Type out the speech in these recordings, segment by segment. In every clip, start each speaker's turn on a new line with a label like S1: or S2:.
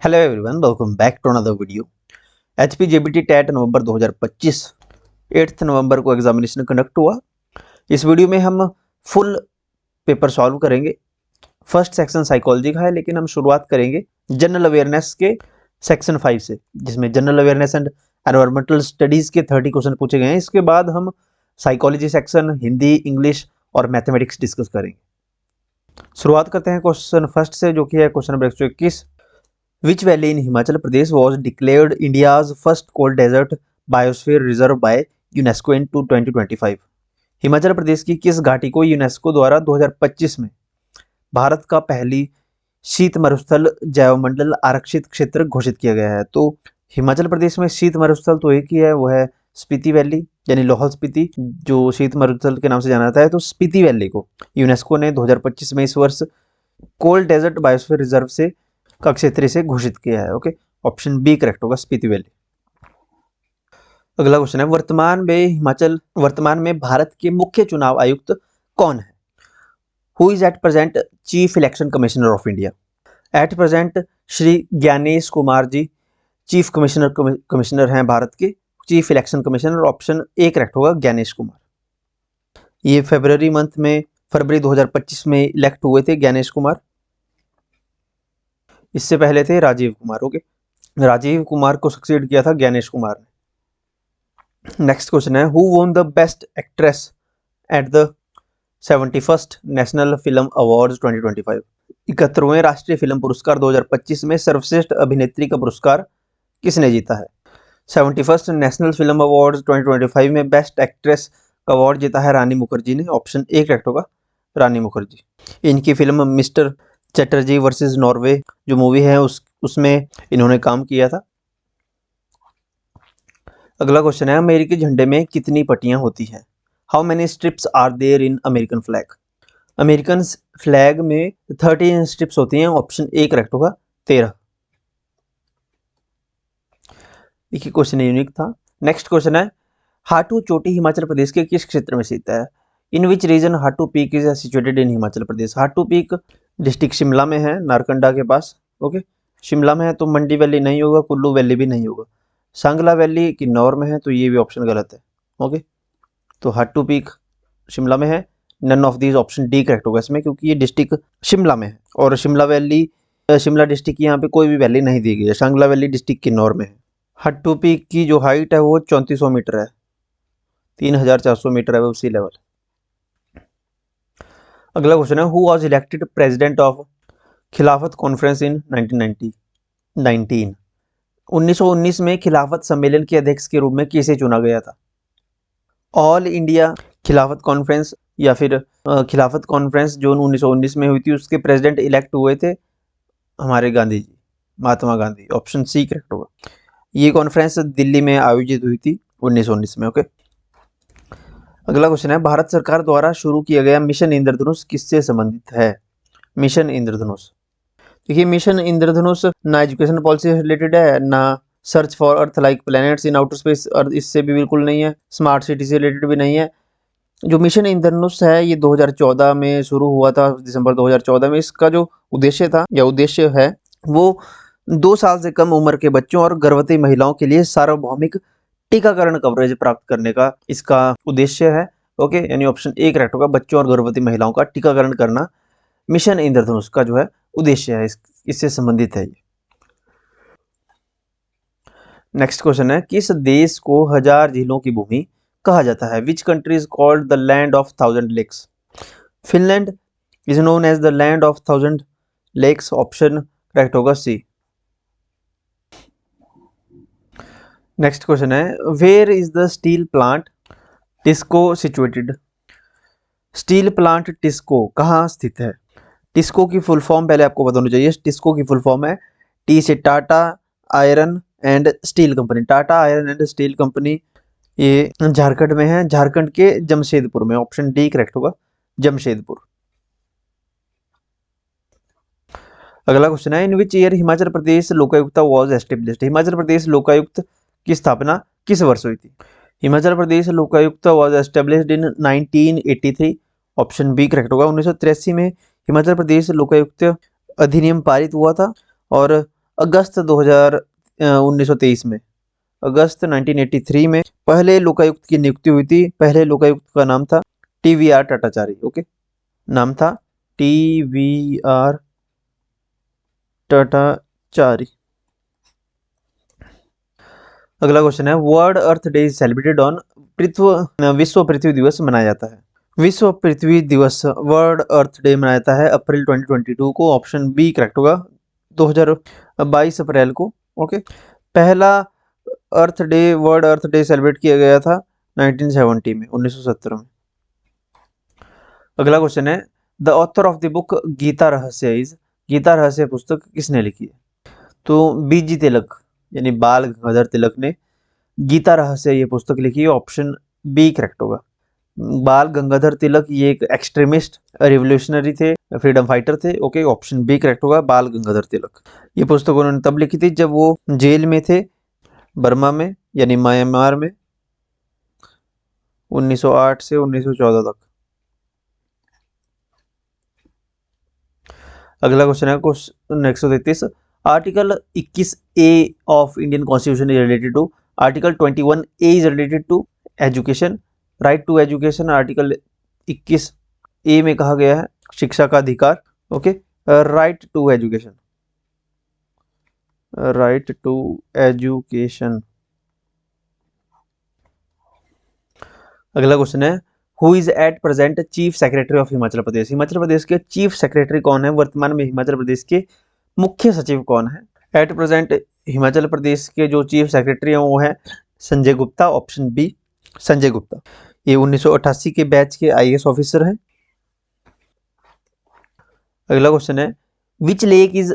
S1: Hello everyone, welcome back to another video. HPJBT TET नवंबर 2025 8 नवंबर को एग्जामिनेशन कंडक्ट हुआ। इस वीडियो में हम फुल पेपर सॉल्व करेंगे। फर्स्ट सेक्शन साइकोलॉजी का है, लेकिन हम शुरुआत करेंगे जनरल अवेयरनेस के सेक्शन 5 से, जिसमें general awareness and environmental studies के 30 क्वेश्चन पूछे गए हैं। इसके बाद हम साइकोलॉजी सेक्शन, हिंदी, इंग्लिश और मैथमेटिक्स डिस्कस करेंगे। शुरुआत करते हैं क्वेश्चन फर्स्ट से, जो कि है question number 121। Which valley in Himachal Pradesh was declared India's first cold desert biosphere reserve by UNESCO in 2025? Himachal Pradesh की किस घाटी को यूनेस्को द्वारा 2025 में भारत का पहली शीत मरुस्थल जैवमंडल आरक्षित क्षेत्र घोषित किया गया है? तो हिमाचल प्रदेश में शीत मरुस्थल तो एक ही है, वो है स्पीति वैली, यानी लाहौल स्पीति, जो शीत मरुस्थल के नाम से जाना जाता है। तो स्पीति वैली को यूनेस्को ने 2025 में इस वर्ष कोल्ड डेजर्ट बायोस्फीयर रिजर्व से का क्षेत्र से घोषित किया है। ओके, ऑप्शन बी करेक्ट होगा, स्पीति वैली। अगला क्वेश्चन है, वर्तमान में भारत के मुख्य चुनाव आयुक्त कौन है? Who is at present chief election commissioner of India? At present Shri Gyanesh Kumar ji chief commissioner हैं भारत के, chief election commissioner. Option A correct होगा, ज्ञानेश कुमार। ये फरवरी 2025 में इलेक्ट हुए थे ज्ञानेश कुमार। इससे पहले थे राजीव कुमार। ओके, राजीव कुमार को सक्सीड किया था ज्ञानेश कुमार ने। नेक्स्ट क्वेश्चन है, who won the best actress at the 71st national film awards 2025? 71वें राष्ट्रीय फिल्म पुरस्कार 2025 में सर्वश्रेष्ठ अभिनेत्री का पुरस्कार किसने जीता है? 71st नेशनल फिल्म अवार्ड्स 2025 में बेस्ट एक्ट्रेस का अवार्ड जीता है रानी मुखर्जी ने। ऑप्शन ए करेक्ट होगा, रानी मुखर्जी। इनकी film mister Chatterjee versus Norway जो मूवी है उसमें इन्होंने काम किया था। अगला क्वेश्चन है, अमेरिकी झंडे में कितनी पट्टियां होती हैं? How many stripes are there in American flag? American flag में 13 स्ट्रिप्स होती हैं। ऑप्शन ए करेक्ट होगा, 13। देखिए क्वेश्चन यूनिक था। नेक्स्ट क्वेश्चन है, हाटू चोटी हिमाचल प्रदेश के किस क्षेत्र में स्थित है? In which region Hatu peak is situated in Himachal Pradesh? Hatu peak district Shimla में है, नारकंडा के पास। ओके, शिमला में है तो मंडी वैली नहीं होगा, कुल्लू वैली भी नहीं होगा। सांगला वैली किन्नौर में है, तो ये भी ऑप्शन गलत है। ओके, तो हाटू पीक शिमला में है, none of these, option D correct होगा इसमें, क्योंकि ये डिस्ट्रिक्ट शिमला में है और शिमला डिस्ट्रिक्ट यहाँ पे कोई भी वैली नहीं दी गई है। सांगला वैली डिस्ट्रिक्ट किन्नौर में है। हाटू पीक की जो हाइट है वो 3400 मीटर है, 3400 मीटर है वो सी लेवल। अगला क्वेश्चन है, who was elected president of खिलाफत कॉन्फ्रेंस इन 1919? 1919 में खिलाफत सम्मेलन के अध्यक्ष के रूप में किसे चुना गया था? ऑल इंडिया खिलाफत कॉन्फ्रेंस या फिर खिलाफत कॉन्फ्रेंस जो 1919 में हुई थी, उसके प्रेसिडेंट इलेक्ट हुए थे हमारे Gandhi ji, Mahatma Gandhi. Option C correct होगा। ये कॉन्फ्रेंस दिल्ली में आयोजित हुई थी 1919 में। ओके, अगला क्वेश्चन है, भारत सरकार द्वारा शुरू किया गया मिशन इंद्रधनुष किससे संबंधित है? मिशन इंद्रधनुष, देखिए मिशन इंद्रधनुष ना एजुकेशन पॉलिसी से रिलेटेड है, ना search for earth like planets in outer space, earth इससे भी बिल्कुल नहीं है, स्मार्ट सिटी से रिलेटेड भी नहीं है। जो मिशन इंद्रधनुष है ये 2014 में शुरू हुआ था, दिसंबर 2014 में। इसका जो उद्देश्य है वो 2 साल से कम उम्र के बच्चों और गर्भवती महिलाओं के लिए सार्वभौमिक टीकाकरण कवरेज प्राप्त करने का इसका उद्देश्य है। ओके, यानी ऑप्शन ए करेक्ट होगा, बच्चों और गर्भवती महिलाओं का टीकाकरण करना मिशन इंद्रधनुष का जो है उद्देश्य है, इससे संबंधित है ये। नेक्स्ट क्वेश्चन है, किस देश को 1000 झीलों की भूमि कहा जाता है? Which country is called the land of 1000 lakes? Finland is known as the land of 1000 lakes. Option correct होगा सी। नेक्स्ट क्वेश्चन है, where is the steel plant TISCO situated? Steel plant TISCO कहाँ स्थित है? टिस्को की full form पहले आपको पता होनी चाहिए। टिस्को की फुल फॉर्म है टी से Tata iron and steel company. Tata iron and steel company ये झारखंड में है, झारखंड के जमशेदपुर में। ऑप्शन डी करेक्ट होगा, जमशेदपुर। अगला क्वेश्चन है, in which year Himachal Pradesh Lokayukta was established? Himachal Pradesh Lokayukta की स्थापना किस वर्ष हुई थी? Himachal Pradesh Lokayukta was established in 1983। Option B correct होगा। 1983 में हिमाचल प्रदेश लोकायुक्त अधिनियम पारित हुआ था और अगस्त 1923 में, अगस्त 1983 में पहले लोकायुक्त की नियुक्ति हुई थी। पहले लोकायुक्त का नाम था TVR टाटाचारी। ओके, नाम था TVR टाटाचारी। अगला क्वेश्चन है, world earth day is celebrated on, विश्व पृथ्वी दिवस मनाया जाता है। विश्व पृथ्वी दिवस, वर्ल्ड अर्थ डे मनाया जाता है अप्रैल 2022 को। ऑप्शन बी करेक्ट होगा, 2022 अप्रैल को। ओके, पहला अर्थ डे, वर्ल्ड अर्थ डे सेलिब्रेट किया गया था 1970 में, 1970 में। अगला क्वेश्चन है, the author of the book Gita Rahasya is, Gita रहस्य पुस्तक किसने लिखी है? तो BG तिलक यानी बाल गंगाधर तिलक ने गीता रहस्य ये पुस्तक लिखी है। ऑप्शन बी करेक्ट होगा। बाल गंगाधर तिलक ये एक एक्सट्रीमिस्ट रिवोल्यूशनरी थे, फ्रीडम फाइटर थे। ओके, ऑप्शन बी करेक्ट होगा, बाल गंगाधर तिलक। ये पुस्तक उन्होंने तब लिखी थी जब वो जेल में थे, बर्मा में यानी म्यांमार में, 1908 से 1914 तक। अगला क्वेश्चन है question 133, article 21A of Indian constitution is related to, article 21A is related to education, right to education. Article 21A में कहा गया है शिक्षा का अधिकार। Okay, right to education, right to education. अगला क्वेश्चन है, who is at present chief secretary of Himachal Pradesh, Himachal Pradesh के चीफ सेक्रेटरी कौन है? वर्तमान में हिमाचल प्रदेश के मुख्य सचिव कौन है? एट प्रेजेंट हिमाचल प्रदेश के जो चीफ सेक्रेटरी हैं वो है संजय गुप्ता। Option B Sanjay Gupta. ये 1988 के बैच के IAS ऑफिसर हैं। अगला क्वेश्चन है, which lake is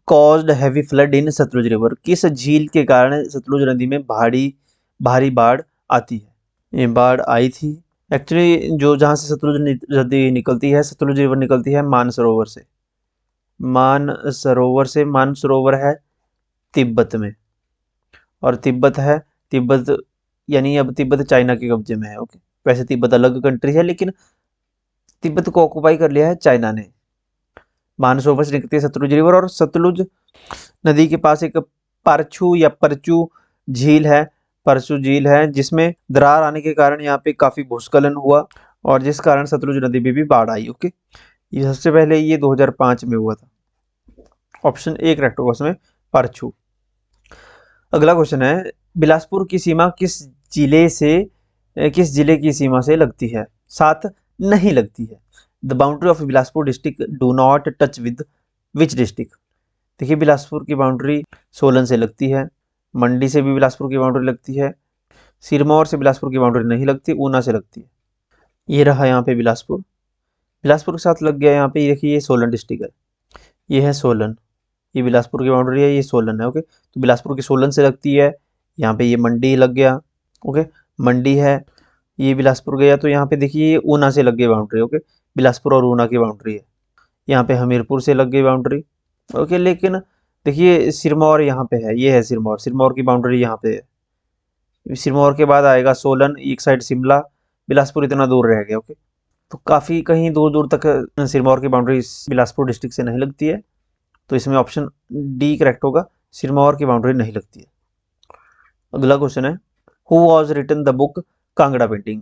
S1: caused heavy flood in Sutlej river, किस झील के कारण सतलुज नदी में भारी बाढ़ आती है? ये बाढ़ आई थी एक्चुअली जो जहाँ से सतलुज नदी निकलती है, सतलुज रिवर निकलती है मानसरोवर से। मानसरोवर है तिब्बत में, और तिब्बत है, तिब्बत यानी अब तिब्बत चाइना के कब्जे में है। ओके, वैसे तिब्बत अलग कंट्री है लेकिन तिब्बत को ऑक्युपाई कर लिया है चाइना ने। मानसरोवर से निकलती है सतलुज रिवर, और सतलुज नदी के पास एक परचू झील है, परचू झील है जिसमें दरार आने के कारण यहाँ पे काफी भूस्खलन हुआ, और जिस कारण सतलुज नदी में भी बाढ़ आई। ओके, ये सबसे पहले ये 2005 में हुआ था। ऑप्शन ए करेक्ट होगा उसमें, परचू। अगला क्वेश्चन है, बिलासपुर की सीमा किस जिले की सीमा से लगती है? साथ नहीं लगती है। The boundary of Bilaspur district do not touch with which district? देखिए, बिलासपुर की बाउंड्री सोलन से लगती है, मंडी से भी बिलासपुर की बाउंड्री लगती है, सिरमौर से बिलासपुर की बाउंड्री नहीं लगती, ऊना से लगती है। ये रहा यहाँ पे बिलासपुर, बिलासपुर के साथ लग गया यहाँ पे। देखिए, ये सोलन डिस्ट्रिक्ट है, ये है सोलन, ये बिलासपुर की बाउंड्री है, ये सोलन है। ओके, तो बिलासपुर की सोलन से लगती है, यहाँ पे ये मंडी लग गया। ओके, मंडी है, ये बिलासपुर गया, तो यहाँ पे देखिए ये ऊना से लग गई बाउंड्री। ओके, बिलासपुर और ऊना की बाउंड्री है। यहाँ पे हमीरपुर से लग गई बाउंड्री। ओके, लेकिन देखिए सिरमौर यहाँ पे है, ये है सिरमौर, सिरमौर की बाउंड्री यहाँ पे है। सिरमौर के बाद आएगा सोलन, एक साइड शिमला, बिलासपुर इतना दूर रह गया। ओके, तो काफ़ी कहीं दूर दूर तक सिरमौर की बाउंड्री बिलासपुर डिस्ट्रिक्ट से नहीं लगती है, तो इसमें ऑप्शन डी करेक्ट होगा, सिरमौर की बाउंड्री नहीं लगती है। अगला क्वेश्चन है, who was written the book Kangra painting,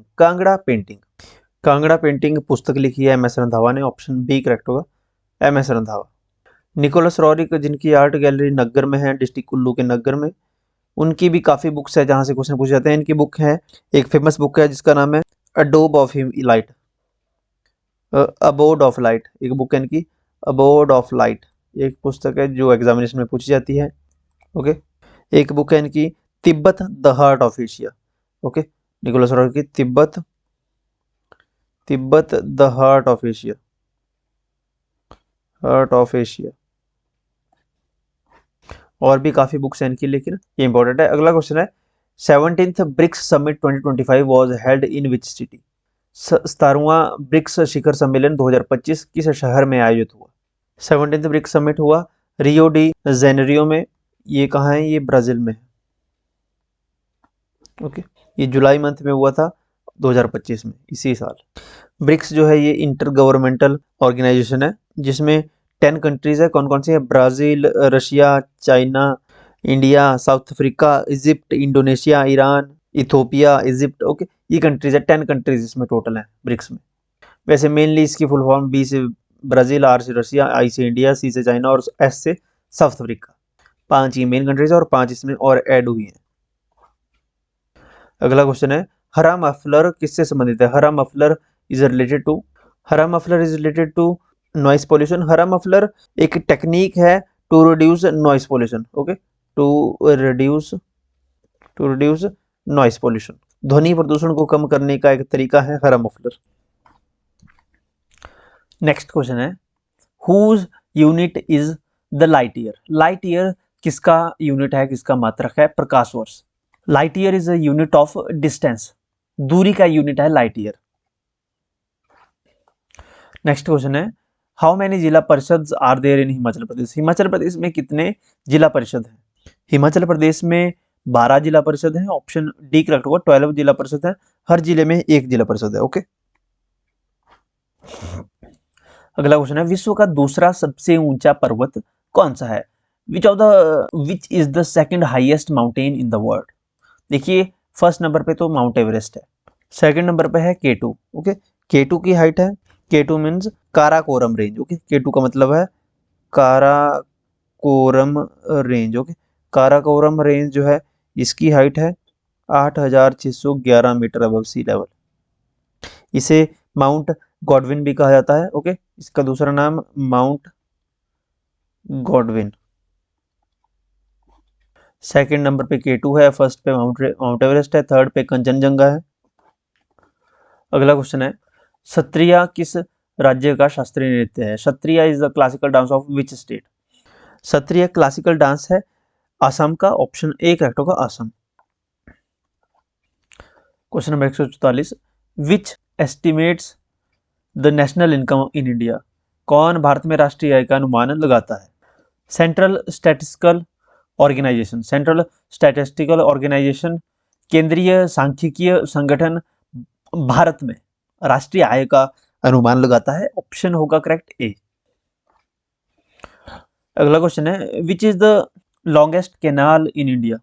S1: Kangra painting पुस्तक लिखी है MS रंधावा ने। ऑप्शन बी करेक्ट होगा, MS रंधावा। निकोलस रॉरिक जिनकी आर्ट गैलरी नग्गर में है, डिस्ट्रिक्ट कुल्लू के नग्गर में, उनकी भी काफ़ी बुक्स है जहाँ से क्वेश्चन पूछे जाते हैं। इनकी बुक है, एक फेमस बुक है जिसका नाम है अडोब of light, abode of light, एक बुक है इनकी अबोर्ड ऑफ लाइट, एक पुस्तक है जो एग्जामिनेशन में पूछी जाती है। ओके, एक बुक है इनकी Tibet the heart of Asia. Okay, Nicholas Roerich की Tibet the heart of Asia, और भी काफ़ी बुक्स हैं इनकी, लेकिन ये इंपॉर्टेंट है। अगला क्वेश्चन है, 17th BRICS summit 2025 was held in which city, 17वां ब्रिक्स शिखर सम्मेलन 2025 किस शहर में आयोजित हुआ? 17th ब्रिक्स समिट हुआ रियो डी जेनेरियो में, ये कहाँ है? ये ब्राज़ील में है। ओके, ये जुलाई मंथ में हुआ था 2025 में, इसी साल। ब्रिक्स जो है ये इंटर गवर्नमेंटल ऑर्गेनाइजेशन है जिसमें 10 कंट्रीज है, कौन कौन सी है? Brazil, Russia, China, India, south Africa, Egypt, Indonesia, Iran, Ethiopia, Egypt. Okay, ये कंट्रीज है, 10 कंट्रीज इसमें टोटल है ब्रिक्स में। वैसे मेनली इसकी फुल फॉर्म बी से ब्राज़ील, आर से रशिया, आई से इंडिया, सी से चाइना और एस से साउथ अफ्रीका। 5 ये मेन कंट्रीज है और 5 इसमें और ऐड हुई हैं। अगला क्वेश्चन है, हरा मफलर किससे संबंधित है? हरा muffler is related to noise pollution. हरा मफलर एक टेक्निक है to reduce noise pollution. Okay, to reduce noise pollution, ध्वनि प्रदूषण को कम करने का एक तरीका है हरा मफलर। नेक्स्ट क्वेश्चन है, whose unit is the light year? Light year किसका यूनिट है, किसका मात्रक है? प्रकाश वर्ष। Light year is a unit of distance, दूरी का यूनिट है लाइट ईयर। नेक्स्ट क्वेश्चन है, how many zila parishad are there in Himachal Pradesh? Himachal Pradesh में कितने जिला परिषद हैं? हिमाचल प्रदेश में 12 जिला परिषद हैं। ऑप्शन डी करेक्ट होगा, 12 जिला परिषद है। हर जिले में एक जिला परिषद है। ओके, अगला क्वेश्चन है, विश्व का दूसरा सबसे ऊंचा पर्वत कौन सा है? Which is the second highest mountain in the world? देखिए, फर्स्ट नंबर पे तो माउंट एवरेस्ट है, सेकंड नंबर पे है केटू। ओके, केटू की हाइट है, केटू मीन्स काराकोरम रेंज। ओके, केटू का मतलब है Karakoram range. Okay, Karakoram range जो है इसकी हाइट है 8611 मीटर अबव सी लेवल। इसे माउंट गॉडविन भी कहा जाता है। ओके, इसका दूसरा नाम माउंट गॉडविन। सेकंड नंबर पे केटू है, फर्स्ट पे माउंट एवरेस्ट है, थर्ड पे कंचनजंगा है। अगला क्वेश्चन है, सत्रिया किस राज्य का शास्त्रीय नृत्य है? Sattriya is the classical dance of which state? Sattriya classical dance है असम का। ऑप्शन ए करेक्ट होगा, Assam. Question number 144, which estimates the national income in India? कौन भारत में राष्ट्रीय आय का अनुमान लगाता है? सेंट्रल स्टैटिस्टिकल ऑर्गेनाइजेशन, केंद्रीय सांख्यिकीय संगठन भारत में राष्ट्रीय आय का अनुमान लगाता है। ऑप्शन होगा करेक्ट ए। अगला क्वेश्चन है, which is the longest canal in India?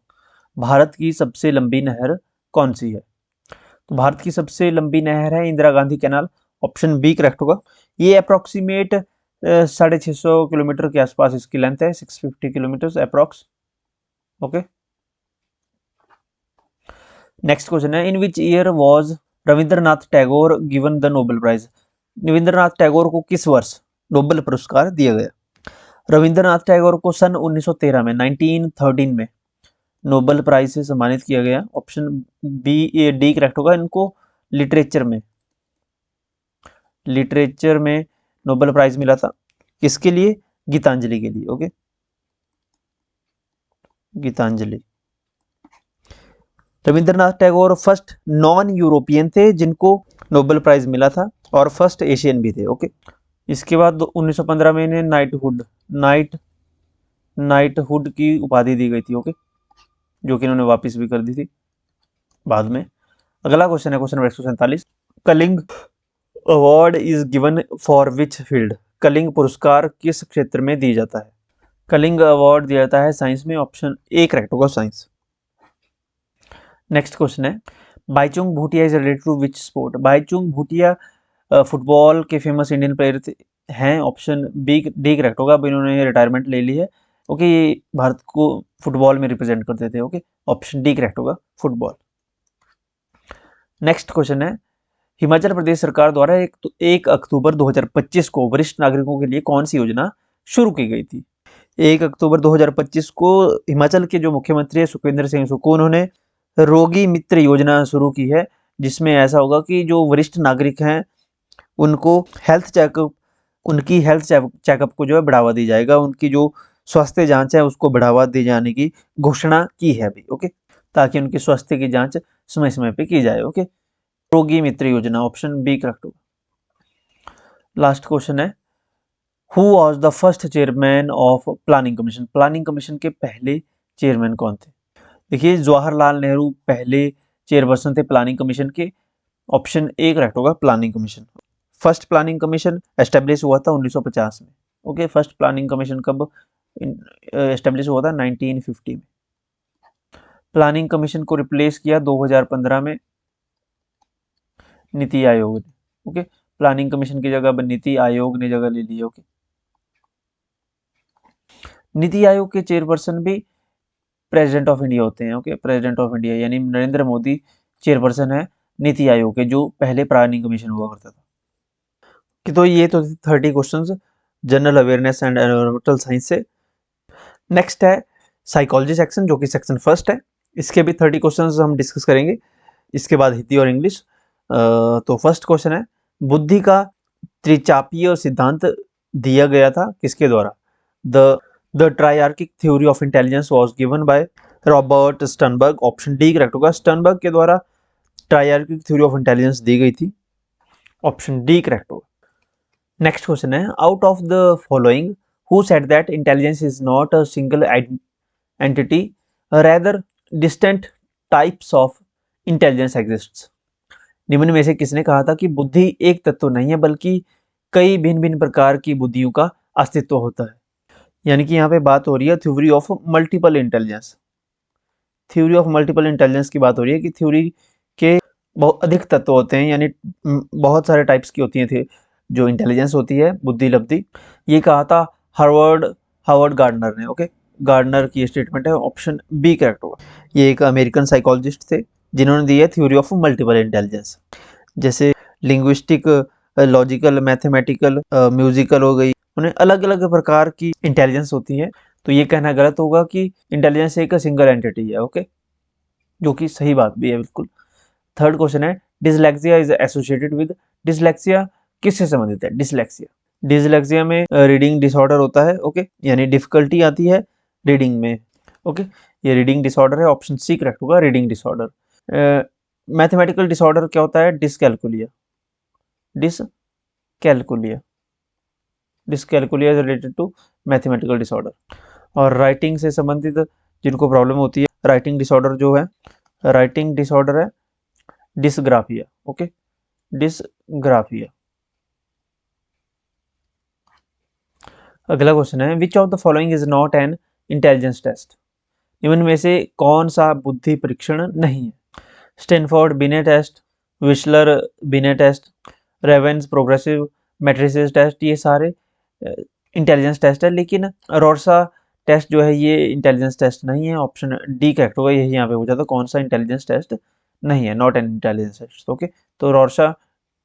S1: Bharat की सबसे लंबी नहर कौन सी है? तो भारत की सबसे लंबी नहर है Indira Gandhi canal. Option B correct होगा। ये अप्रोक्सीमेट 650 किलोमीटर के आसपास इसकी लेंथ है, 650 kilometre approx. Okay, next question है, in which year was Rabindranath Tagore given the Nobel prize? Rabindranath Tagore को किस वर्ष नोबेल पुरस्कार दिया गया? रविंद्रनाथ टैगोर को सन 1913 में 1913 में नोबेल प्राइज से सम्मानित किया गया। Option B A D correct होगा। इनको लिटरेचर में नोबेल प्राइज मिला था। किसके लिए? गीतांजलि के लिए। Okay, Gitanjali. Rabindranath Tagore first non European थे जिनको नोबेल प्राइज मिला था और फर्स्ट एशियन भी थे। ओके, इसके बाद 1915 में इन्हें नाइटहुड की उपाधि दी गई थी। ओके, जो कि इन्होंने वापस भी कर दी थी बाद में। अगला क्वेश्चन है, question number 147, Kalinga award is given for which field? Kalinga पुरस्कार किस क्षेत्र में दी जाता है? कलिंग अवार्ड दिया जाता है साइंस में। ऑप्शन ए करेक्ट होगा, साइंस। नेक्स्ट क्वेश्चन है, Bhaichung Bhutia is related to which sport? Bhaichung Bhutia football के फेमस इंडियन प्लेयर हैं। ऑप्शन बी डी करेक्ट होगा। अब इन्होंने रिटायरमेंट ले ली है। ओके, ये भारत को फुटबॉल में रिप्रेजेंट करते थे। ओके, ऑप्शन डी करेक्ट होगा, फुटबॉल। नेक्स्ट क्वेश्चन है, हिमाचल प्रदेश सरकार द्वारा 1 अक्टूबर 2025 को वरिष्ठ नागरिकों के लिए कौन सी योजना शुरू की गई थी? 1 अक्टूबर 2025 को हिमाचल के जो मुख्यमंत्री है सुखविंदर सिंह सुक्खू, उन्होंने रोगी मित्र योजना शुरू की है, जिसमें ऐसा होगा कि जो वरिष्ठ नागरिक हैं उनको उनकी हेल्थ चेकअप को जो है बढ़ावा दी जाएगा। उनकी जो स्वास्थ्य जांच है उसको बढ़ावा दिए जाने की घोषणा की है अभी। ओके, ताकि उनकी स्वास्थ्य की जांच समय समय पे की जाए। ओके, रोगी मित्र योजना, ऑप्शन बी करेक्ट होगा। लास्ट क्वेश्चन है, who was the first chairman of planning commission? Planning commission के पहले चेयरमैन कौन थे? देखिए, जवाहरलाल नेहरू पहले चेयरपर्सन थे प्लानिंग कमीशन के। ऑप्शन ए करेक्ट होगा, planning commission. First planning commission establish हुआ था 1950 में। ओके, फर्स्ट प्लानिंग कमीशन कब एस्टेब्लिश हुआ था? 1950 में। प्लानिंग कमीशन को रिप्लेस किया 2015 में नीति आयोग ने। ओके, प्लानिंग कमीशन की जगह नीति आयोग ने जगह ले ली है। ओके, नीति आयोग के चेयरपर्सन भी प्रेसिडेंट ऑफ इंडिया होते हैं। ओके, प्रेसिडेंट ऑफ इंडिया यानी नरेंद्र मोदी चेयरपर्सन है नीति आयोग के, जो पहले प्लानिंग कमीशन हुआ करता था। कि तो ये तो 30 questions general awareness and environmental science से। नेक्स्ट है साइकोलॉजी सेक्शन, जो कि सेक्शन फर्स्ट है। इसके भी 30 क्वेश्चंस हम डिस्कस करेंगे, इसके बाद हिंदी और इंग्लिश। तो फर्स्ट क्वेश्चन है, बुद्धि का त्रिचापीय सिद्धांत दिया गया था किसके द्वारा? The triarchic theory of intelligence was given by Robert Sternberg. Option D correct होगा, स्टर्नबर्ग के द्वारा ट्राइआर्किक थ्योरी ऑफ इंटेलिजेंस दी गई थी। ऑप्शन डी करेक्ट होगा। नेक्स्ट क्वेश्चन है, out of the following who said that intelligence is not a single entity rather distant types of intelligence exists? निम्न में से किसने कहा था कि बुद्धि एक तत्व नहीं है बल्कि कई भिन्न भिन्न प्रकार की बुद्धियों का अस्तित्व होता है? यानी कि यहाँ पे बात हो रही है theory of multiple intelligence. Theory of multiple intelligence की बात हो रही है कि थ्योरी के बहुत अधिक तत्व होते हैं, यानी बहुत सारे टाइप्स की होती हैं जो इंटेलिजेंस होती है, बुद्धि लब्धि। ये कहा था हार्वर्ड गार्डनर ने। ओके, गार्डनर की स्टेटमेंट है, ऑप्शन बी करेक्ट होगा। ये एक अमेरिकन साइकोलॉजिस्ट थे जिन्होंने दी है थ्योरी ऑफ मल्टीपल इंटेलिजेंस। जैसे लिंग्विस्टिक, लॉजिकल, मैथमेटिकल, म्यूजिकल हो गई, उन्हें अलग अलग प्रकार की इंटेलिजेंस होती है। तो ये कहना गलत होगा कि इंटेलिजेंस एक सिंगल एंटिटी है। ओके, जो कि सही बात भी है बिल्कुल। थर्ड क्वेश्चन है, dyslexia is associated with. Dyslexia किससे संबंधित है? डिसलेक्सिया डिसलेक्सिया में रीडिंग डिसऑर्डर होता है। ओके, यानी डिफिकल्टी आती है रीडिंग में। ओके, ये रीडिंग डिसऑर्डर है, ऑप्शन सी करेक्ट होगा, रीडिंग डिसऑर्डर। मैथमेटिकल डिसऑर्डर क्या होता है? Dyscalculia. Dyscalculia dyscalculia is related to mathematical disorder. और राइटिंग से संबंधित जिनको प्रॉब्लम होती है, राइटिंग डिसऑर्डर जो है, राइटिंग डिसऑर्डर है डिसग्राफिया। Okay, dysgraphia. अगला क्वेश्चन है, which of the following is not an intelligence test? निम्न में से कौन सा बुद्धि परीक्षण नहीं है? स्टैनफोर्ड बिने test, Wechsler Binet test, Raven's progressive matrices test, ये सारे इंटेलिजेंस टेस्ट है, लेकिन रोर्सा टेस्ट जो है ये इंटेलिजेंस टेस्ट नहीं है। ऑप्शन डी करेक्ट होगा, यही यहाँ पे पूछा था कौन सा इंटेलिजेंस टेस्ट नहीं है, not an intelligence test. Okay, तो रोर्सा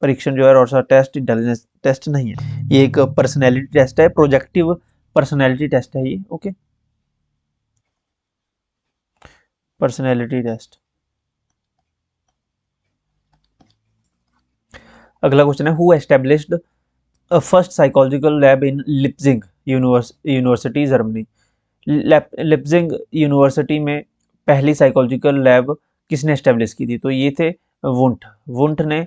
S1: परीक्षण जो है, रोर्सा टेस्ट इंटेलिजेंस टेस्ट नहीं है। ये एक पर्सनैलिटी टेस्ट है, प्रोजेक्टिव पर्सनैलिटी टेस्ट है ये। ओके, पर्सनैलिटी टेस्ट। अगला क्वेश्चन है, who established first psychological lab in Leipzig university Germany? Leipzig university में पहली साइकोलॉजिकल लैब किसने एस्टेब्लिश की थी? तो ये थे वुंट। वुंट ने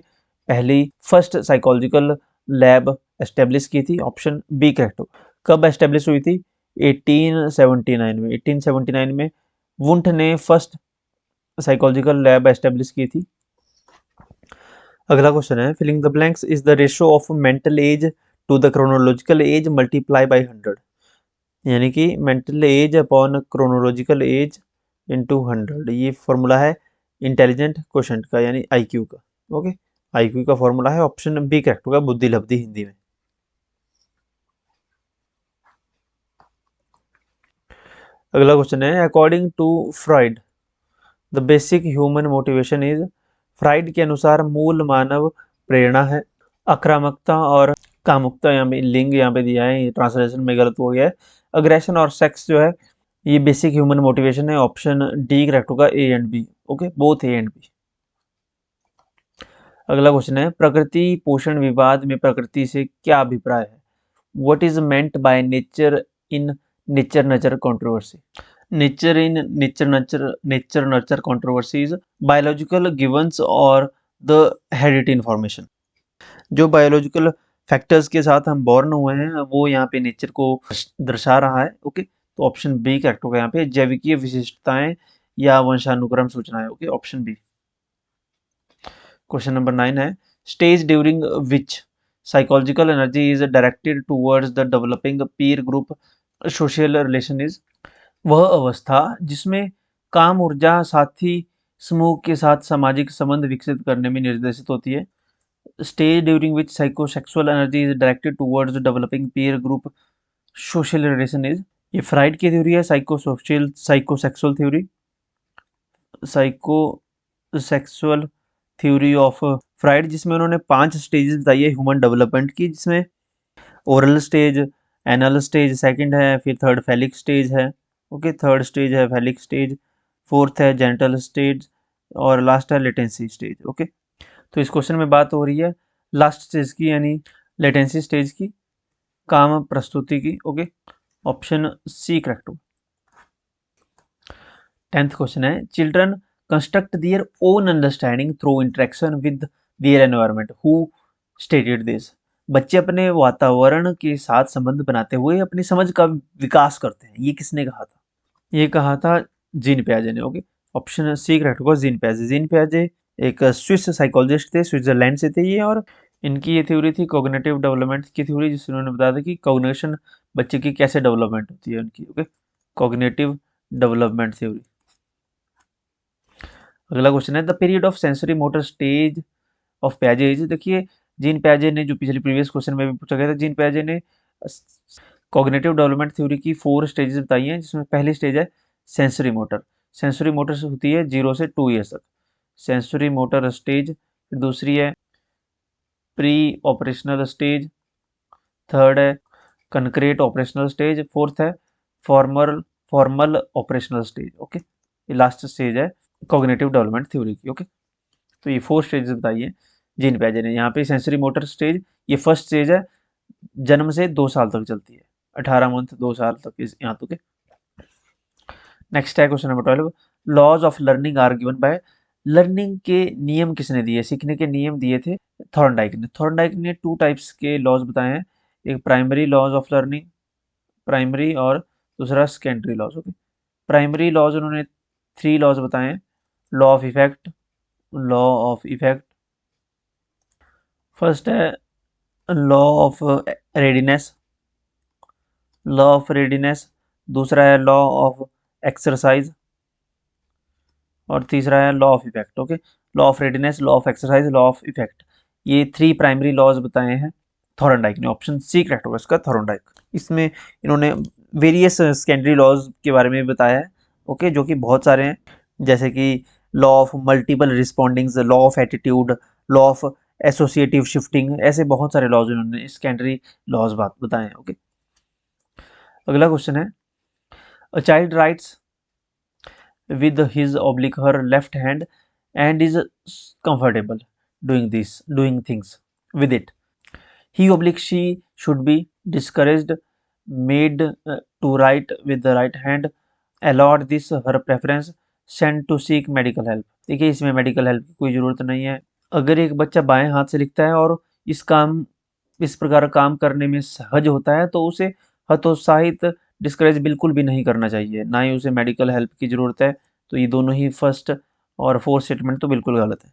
S1: पहली फर्स्ट साइकोलॉजिकल लैब एस्टेब्लिश की थी। ऑप्शन बी करेक्ट हो। कब एस्टेब्लिश हुई थी? 1879 में। 1879 में वुंट ने फर्स्ट साइकोलॉजिकल लैब एस्टेब्लिश की थी। अगला क्वेश्चन है, filling the blanks is the ratio of mental age to the chronological age multiply by 100। यानी कि mental age upon chronological age into 100, ये फॉर्मूला है इंटेलिजेंट क्वोशेंट का, यानी आईक्यू का। ओके, आईक्यू का फॉर्मूला है, ऑप्शन बी करेक्ट होगा, बुद्धि लब्धि हिंदी में। अगला क्वेश्चन है, according to Freud the basic human motivation is. Freud के अनुसार मूल मानव प्रेरणा है आक्रामकता और कामुकता। यहाँ पे लिंग यहाँ पे दिया है, ट्रांसलेशन में गलत हो गया है। अग्रेशन और सेक्स जो है ये बेसिक ह्यूमन मोटिवेशन है, ऑप्शन डी करेक्ट होगा, A and B. Okay, both A and B. अगला क्वेश्चन है, प्रकृति पोषण विवाद में प्रकृति से क्या अभिप्राय है? What is meant by nature in nature nurture controversy? Nature in nature nurture controversy is biological givens और द हेरिडिटी इंफॉर्मेशन। जो बायोलॉजिकल फैक्टर्स के साथ हम बॉर्न हुए हैं वो यहाँ पे नेचर को दर्शा रहा है। ओके, तो ऑप्शन बी करेक्ट होगा यहाँ पे, जैविकीय विशिष्टताएं या वंशानुक्रम सूचनाएं। Okay, option B. Question number 9 है, stage during which psychological energy is directed towards the developing peer group social relation is वह अवस्था जिसमें काम ऊर्जा साथी समूह के साथ सामाजिक संबंध विकसित करने में निर्देशित होती है। Stage during which psychosexual energy is directed towards developing peer group social relation is ये फ्राइड की थ्योरी है, psychosexual theory, psychosexual theory of fried, जिसमें उन्होंने 5 स्टेजेस बताई है ह्यूमन डेवलपमेंट की, जिसमें oral stage, anal stage second है, फिर थर्ड फैलिक स्टेज है, ओके, थर्ड स्टेज है फैलिक स्टेज, फोर्थ है जेंटल स्टेज और लास्ट है लेटेंसी स्टेज। ओके, तो इस क्वेश्चन में बात हो रही है लास्ट स्टेज की, यानी लेटेंसी स्टेज की, काम प्रस्तुति की। ओके, ऑप्शन सी करेक्ट हो। 10th क्वेश्चन है children construct their own understanding through interaction with their environment, who stated this. बच्चे अपने वातावरण के साथ संबंध बनाते हुए अपनी समझ का विकास करते हैं, ये किसने कहा था? ये कहा था जीन पियाजे ने। ओके, ऑप्शन सी करेक्ट होगा, जीन पियाजे। जीन पियाजे एक स्विस साइकोलॉजिस्ट थे, स्विट्जरलैंड से थे ये, और इनकी ये थ्योरी थी कॉग्निटिव डेवलपमेंट की थ्योरी, जिसमें उन्होंने बताया था कि कॉग्निशन बच्चे की कैसे डेवलपमेंट होती है उनकी। Okay, cognitive development theory. अगला क्वेश्चन है the period of sensory motor stage of पियाजे इज। देखिए, जीन पियाजे ने, जो पिछले प्रीवियस क्वेश्चन में भी पूछा गया था, जीन पियाजे ने कॉग्निटिव डेवलपमेंट थ्योरी की 4 स्टेजेस बताई हैं, जिसमें पहली स्टेज है सेंसरी मोटर। सेंसरी मोटर से होती है 0 से 2 ईयर्स तक, सेंसरी मोटर स्टेज। दूसरी है प्री ऑपरेशनल स्टेज, थर्ड है कंक्रीट ऑपरेशनल स्टेज, फोर्थ है formal formal operational stage. Okay, ये लास्ट स्टेज है कॉग्निटिव डेवलपमेंट थ्योरी की। ओके, तो ये 4 स्टेजेस बताइए जीन पियाजे ने। यहाँ पे सेंसरी मोटर स्टेज ये फर्स्ट स्टेज है, जन्म से 2 साल तक चलती है, 18 मंथ 2 साल तक इस यहाँ तक। नेक्स्ट है question number 12, laws of learning are given by. Learning के नियम किसने दिए, सीखने के नियम दिए थे थॉर्नडाइक ने। थॉर्नडाइक ने 2 टाइप्स के लॉज बताए हैं, एक primary laws of learning, primary, और दूसरा secondary laws. Okay, primary laws उन्होंने 3 लॉज बताए हैं, law of effect, law of effect, first है law of readiness, law of readiness, दूसरा है लॉ ऑफ एक्सरसाइज, और तीसरा है law of effect. Okay, law of readiness, law of exercise, law of effect, ये 3 प्राइमरी लॉज बताए हैं Thorndike ने। ऑप्शन सी करेक्ट होगा इसका, थॉर्नडाइक। इसमें इन्होंने वेरियस सेकेंडरी लॉज के बारे में बताया है, ओके, जो कि बहुत सारे हैं, जैसे कि law of multiple respondings, law of attitude, law of associative shifting, ऐसे बहुत सारे लॉज इन्होंने सेकेंडरी लॉज बात बताए हैं। ओके, अगला क्वेश्चन है a child rights with his oblique her left hand and is comfortable doing things with it. He oblique she should be discouraged, made to write with the right hand, allowed this her preference, sent to seek medical help। देखिए, इसमें medical help की कोई ज़रूरत नहीं है। अगर एक बच्चा बाएं हाथ से लिखता है और इस प्रकार काम करने में सहज होता है, तो उसे हतोत्साहित, डिस्करेज बिल्कुल भी नहीं करना चाहिए, ना ही उसे मेडिकल हेल्प की ज़रूरत है। तो ये दोनों ही फर्स्ट और फोर्थ स्टेटमेंट तो बिल्कुल गलत है।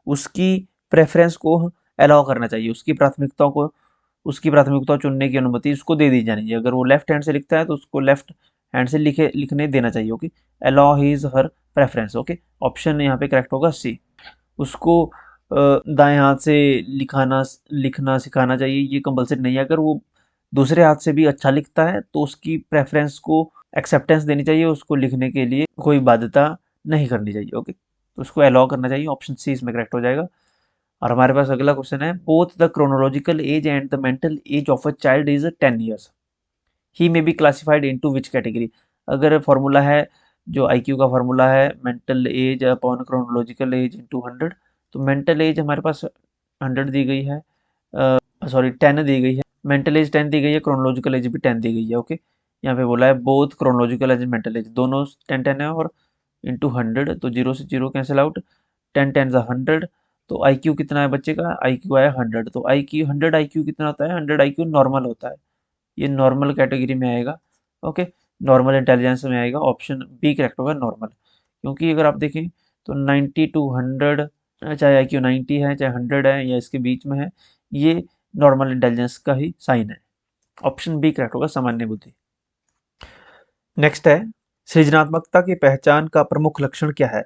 S1: उसकी प्रेफरेंस को अलाउ करना चाहिए, उसकी प्राथमिकता चुनने की अनुमति उसको दे दी जानी चाहिए। अगर वो लेफ्ट हैंड से लिखता है तो उसको लेफ्ट हैंड से लिखने देना चाहिए। Okay, allow his her preference. Okay, option यहाँ पे करेक्ट होगा सी। उसको दाएं हाथ से लिखना सिखाना चाहिए, ये कंपलसरी नहीं है। अगर वो दूसरे हाथ से भी अच्छा लिखता है तो उसकी प्रेफरेंस को एक्सेप्टेंस देनी चाहिए, उसको लिखने के लिए कोई बाध्यता नहीं करनी चाहिए। ओके, तो उसको अलाउ करना चाहिए, ऑप्शन सी इसमें करेक्ट हो जाएगा। और हमारे पास अगला क्वेश्चन है both the chronological as and the mental as of a child is 10 years, he may be classified into which category. अगर फॉर्मूला है, जो आईक्यू का फॉर्मूला है, mental age upon chronological as into 100, तो मेंटल एज हमारे पास 100 दी गई है, sorry 10 दी गई है, मेंटल एज 10 दी गई है, क्रोनोलॉजिकल एज भी 10 दी गई है। ओके, यहाँ पे बोला है both chronological age mental as, दोनों 10-10 है, और इंटू 100, तो 0 से 0 कैंसिल आउट, 10 10 100। तो आई क्यू कितना है बच्चे का, आई क्यू आया 100, तो आई क्यू 100 आई क्यू कितना होता है, 100 आई क्यू नॉर्मल होता है, ये नॉर्मल कैटेगरी में आएगा। ओके, नॉर्मल इंटेलिजेंस में आएगा, ऑप्शन बी करेक्ट होगा नॉर्मल। क्योंकि अगर आप देखें तो 90 to 100, चाहे आई क्यू 90 है चाहे 100 है या इसके बीच में है, ये नॉर्मल इंटेलिजेंस का ही साइन है। ऑप्शन बी करेक्ट होगा, सामान्य बुद्धि। नेक्स्ट है, सृजनात्मकता की पहचान का प्रमुख लक्षण क्या है?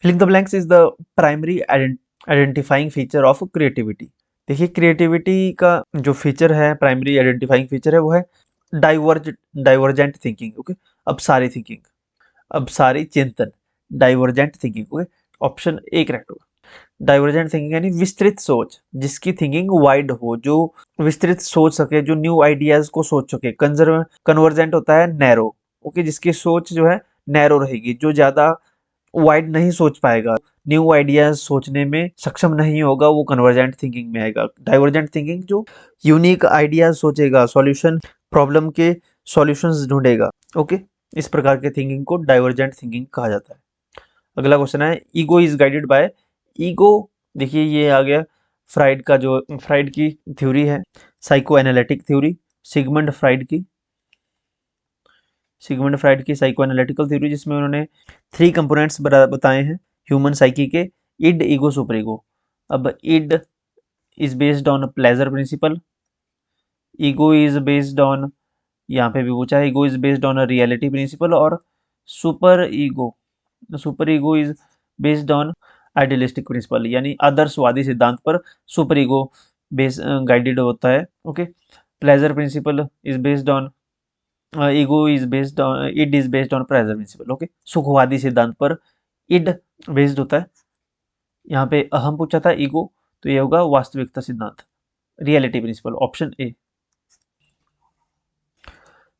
S1: Filling the blanks is the primary identifying feature of creativity. देखिए, क्रिएटिविटी का जो फीचर है, प्राइमरी आइडेंटिफाइंग फीचर है, वो है डाइवर्जेंट थिंकिंग। ओके, अब सारी थिंकिंग, अब सारी चिंतन, divergent thinking. Okay, option A correct होगा। डाइवर्जेंट थिंकिंग यानी विस्तृत सोच, जिसकी थिंकिंग वाइड हो, जो विस्तृत सोच सके, जो न्यू आइडियाज को सोच सके। कन्वर्जेंट होता है नैरो। ओके, जिसकी सोच जो है नैरो रहेगी, जो ज्यादा वाइड नहीं सोच पाएगा, न्यू आइडियाज सोचने में सक्षम नहीं होगा, वो कन्वर्जेंट थिंकिंग में आएगा। डाइवर्जेंट थिंकिंग जो यूनिक आइडियाज सोचेगा, सॉल्यूशन, प्रॉब्लम के सॉल्यूशंस ढूंढेगा। ओके, इस प्रकार के थिंकिंग को डाइवर्जेंट थिंकिंग कहा जाता है। अगला क्वेश्चन है, ego is guided by. Ego, देखिए ये आ गया फ्राइड का, जो फ्राइड की थ्योरी है, psycho analytic theory, Sigmund Freud की, सिगमंड फ्राइड की साइको एनालिटिकल थ्योरी, जिसमें उन्होंने 3 कंपोनेंट्स बताए हैं ह्यूमन साइकी के, इड, ईगो, सुपर ईगो। अब id is based on pleasure principle, ego is based on, यहाँ पे भी पूछा है, ego is based on reality principle, और super ego, super ego is based on idealistic principle, यानी आदर्शवादी सिद्धांत पर सुपर ईगो बेस गाइडेड होता है। Okay, pleasure principle is based on, ego is based on, id is based on pleasure principle. Okay, सुखवादी सिद्धांत पर इड बेस्ड होता है। यहाँ पे अहम पूछा था ईगो, तो ये होगा वास्तविकता सिद्धांत, रियलिटी प्रिंसिपल, ऑप्शन ए।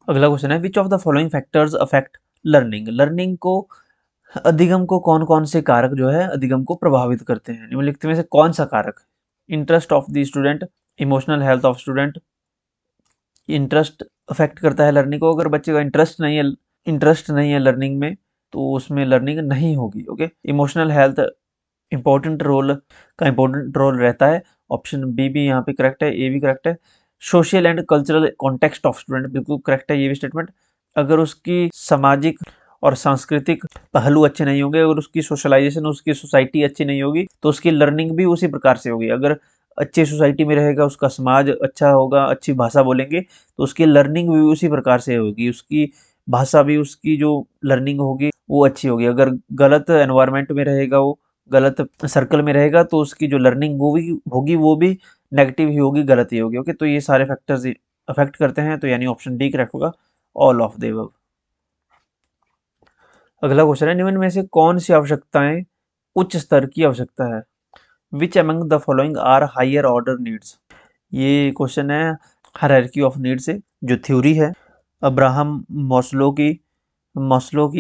S1: अगला क्वेश्चन है, which of the following factors affect learning. Learning को, अधिगम को कौन कौन से कारक जो है अधिगम को प्रभावित करते हैं? निम्नलिखित में से कौन सा कारक? Interest of the student, emotional health of student. Interest affect करता है लर्निंग को। अगर बच्चे का इंटरेस्ट नहीं है लर्निंग में, तो उसमें लर्निंग नहीं होगी। Okay, emotional health important role रहता है। ऑप्शन बी भी यहाँ पे करेक्ट है, ए भी करेक्ट है। Social and cultural context of student, बिल्कुल करेक्ट है ये भी स्टेटमेंट। अगर उसकी सामाजिक और सांस्कृतिक पहलू अच्छे नहीं होंगे, अगर उसकी सोशलाइजेशन, उसकी सोसाइटी अच्छी नहीं होगी, तो उसकी लर्निंग भी उसी प्रकार से होगी। अगर अच्छी सोसाइटी में रहेगा, उसका समाज अच्छा होगा, अच्छी भाषा बोलेंगे, तो उसकी लर्निंग भी उसी प्रकार से होगी, उसकी भाषा भी, उसकी जो लर्निंग होगी वो अच्छी होगी। अगर गलत एनवायरनमेंट में रहेगा, वो गलत सर्कल में रहेगा, तो उसकी जो लर्निंग होगी वो भी नेगेटिव ही होगी, गलत ही होगी। ओके, तो ये सारे फैक्टर्स अफेक्ट करते हैं, तो यानी ऑप्शन डी करेक्ट होगा, ऑल ऑफ द अबव। अगला क्वेश्चन है, निम्न में से कौन सी आवश्यकताएं उच्च स्तर की आवश्यकता है? Which among the following are higher order needs. ये क्वेश्चन है हायरार्की ऑफ नीड्स से, जो थ्योरी है अब्राहम मॉस्लो की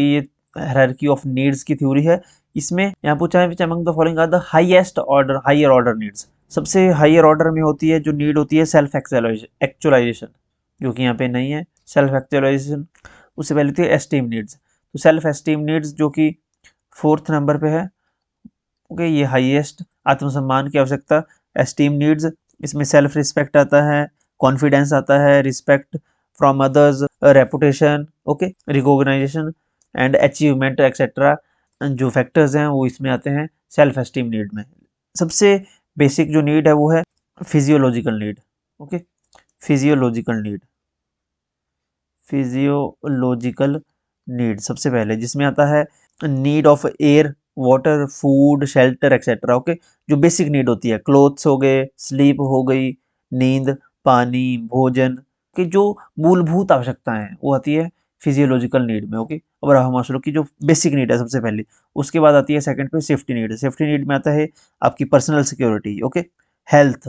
S1: ये हायरार्की ऑफ नीड्स की थ्योरी है। इसमें यहाँ पूछा है, which among the following are the higher order needs. सबसे हायर ऑर्डर में होती है, जो नीड होती है, सेल्फ एक्चुअलाइजेशन, जो कि यहाँ पे नहीं है। सेल्फ एक्चुअलाइजेशन, उससे पहले थी एस्टीम नीड्स। तो सेल्फ एस्टीम नीड्स जो कि 4th नंबर पे है। ओके, ये हाईएस्ट आत्मसम्मान की आवश्यकता, एस्टीम नीड्स। इसमें सेल्फ रिस्पेक्ट आता है, कॉन्फिडेंस आता है, respect from others, reputation, okay, recognisation and achievement etcetera, जो फैक्टर्स हैं वो इसमें आते हैं सेल्फ एस्टीम नीड में। सबसे बेसिक जो नीड है वो है physiological need. Okay, physiological need, physiological need सबसे पहले, जिसमें आता है need of air, water, food, shelter etcetera. Okay, जो बेसिक नीड होती है, क्लोथ्स हो गए, स्लीप हो गई, नींद, पानी, भोजन की जो मूलभूत आवश्यकताएं हैं वो आती है फिजियोलॉजिकल नीड में। ओके, अब्राहम मास्लो की जो बेसिक नीड है सबसे पहले, उसके बाद आती है सेकंड पे सेफ्टी नीड। सेफ्टी नीड में आता है आपकी पर्सनल सिक्योरिटी, ओके, हेल्थ,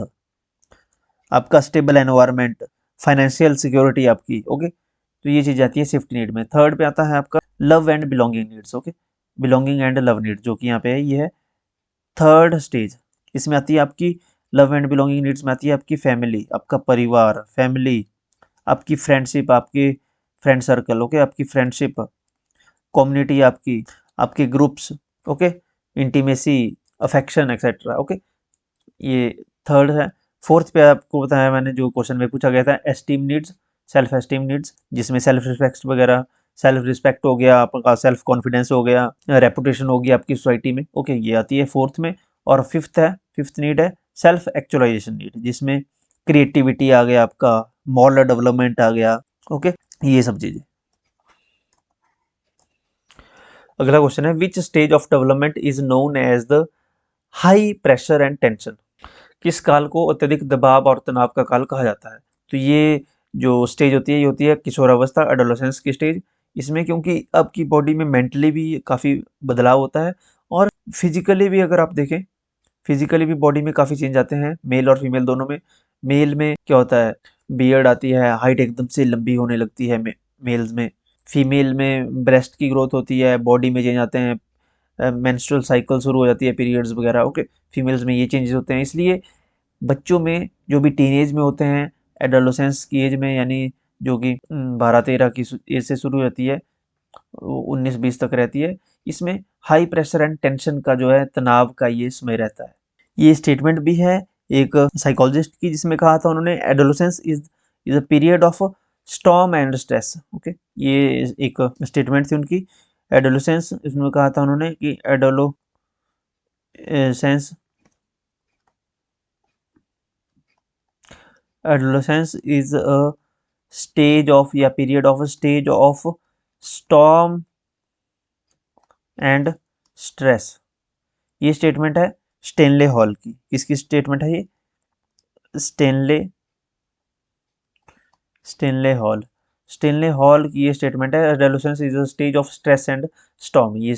S1: आपका स्टेबल एनवायरनमेंट, फाइनेंशियल सिक्योरिटी आपकी। ओके, तो ये चीज आती है सेफ्टी नीड में। थर्ड पे आता है आपका love and belonging needs. Okay, belonging and love need, जो कि यहाँ पे है, ये है थर्ड स्टेज। इसमें आती है आपकी लव एंड बिलोंगिंग नीड्स में आती है आपकी फैमिली, आपका परिवार, फैमिली, आपकी फ्रेंडशिप, आपके फ्रेंड सर्कल, ओके, आपकी फ्रेंडशिप, कम्युनिटी आपकी, आपके groups, okay, intimacy, affection etcetera. Okay, ये थर्ड है। फोर्थ पे आपको बताया मैंने, जो क्वेश्चन में पूछा गया था, esteem needs, self esteem needs, जिसमें सेल्फ रिस्पेक्ट वगैरह, सेल्फ रिस्पेक्ट हो गया आपका, सेल्फ कॉन्फिडेंस हो गया, रेपुटेशन होगी आपकी सोसाइटी में। ओके, ये आती है फोर्थ में। और फिफ्थ नीड है सेल्फ एक्चुअलाइजेशन नीड, जिसमें क्रिएटिविटी आ गया आपका, मॉरल डेवलपमेंट आ गया, ओके, ये सब चीजें। अगला क्वेश्चन है, which stage of development is known as the high pressure and tension? किस काल को अत्यधिक दबाव और तनाव का काल कहा जाता है? तो ये जो स्टेज होती है, ये होती है किशोरावस्था, एडोलेसेंस की स्टेज। इसमें क्योंकि आपकी बॉडी में मेंटली भी काफ़ी बदलाव होता है और फिजिकली भी, अगर आप देखें फिजिकली भी बॉडी में काफ़ी चेंज आते हैं, मेल और फीमेल दोनों में। मेल में क्या होता है, बियर्ड आती है, हाइट एकदम से लंबी होने लगती है मेल्स में। फीमेल में ब्रेस्ट की ग्रोथ होती है, बॉडी में चेंज आते हैं, मेंस्ट्रुअल साइकिल शुरू हो जाती है, पीरियड्स वगैरह, ओके। फीमेल्स में ये चेंजेस होते हैं। इसलिए बच्चों में जो भी टीनेज में होते हैं, एडोलेसेंस की एज में, यानी जो कि 12-13 की एज से शुरू होती है, 19-20 तक रहती है, इसमें हाई प्रेशर एंड टेंशन का जो है, तनाव का ये समय रहता है। ये स्टेटमेंट भी है एक साइकोलॉजिस्ट की, जिसमें कहा था उन्होंने, adolescence is a period of storm and stress, okay. ये एक स्टेटमेंट थी उनकी। एडोलेसेंस, इसमें कहा था उन्होंने कि adolescence is a stage of या period of stage of storm and stress. ये स्टेटमेंट है स्टेनले हॉल की। किसकी स्टेटमेंट है ये? स्टेनले हॉल की ये स्टेटमेंट है, adolescence is a stage of stress and storm. ये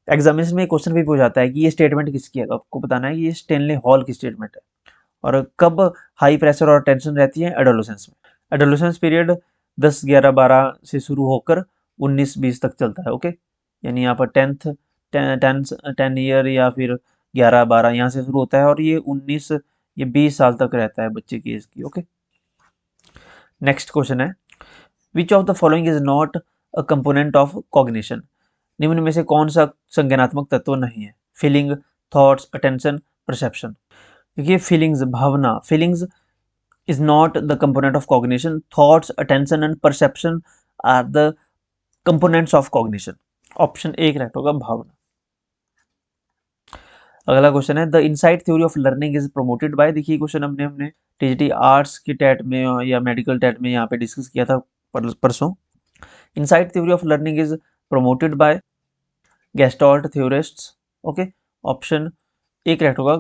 S1: एग्जामिनेशन में क्वेश्चन भी पूछा जाता है कि ये स्टेटमेंट किसकी है, तो आपको बताना है कि ये स्टेनले हॉल की स्टेटमेंट है। और कब हाई प्रेशर और टेंशन रहती है? एडोलेसेंस में। एडोलेसेंस पीरियड 10, 11, 12 से शुरू होकर 19-20 तक चलता है, ओके। यानी यहाँ पर 10 ईयर या फिर 11-12 यहाँ से शुरू होता है और ये 19 ये 20 साल तक रहता है बच्चे की एज की, ओके। नेक्स्ट क्वेश्चन है, which of the following is not a component of cognition? निम्न में से कौन सा संज्ञानात्मक तत्व नहीं है? Feeling, thoughts, attention, perception. देखिए, फीलिंग्स, भावना, feelings is not the component of cognition. Thoughts, attention and perception are the components of cognition. Option A correct होगा, भावना। अगला क्वेश्चन है, the insight theory of learning is promoted by. देखिए question हमने TGT arts की TET में या medical TET में यहाँ पे डिस्कस किया था परसों। Insight theory of learning is promoted by gestalt थ्योरिस्ट्स, okay. Option A correct होगा,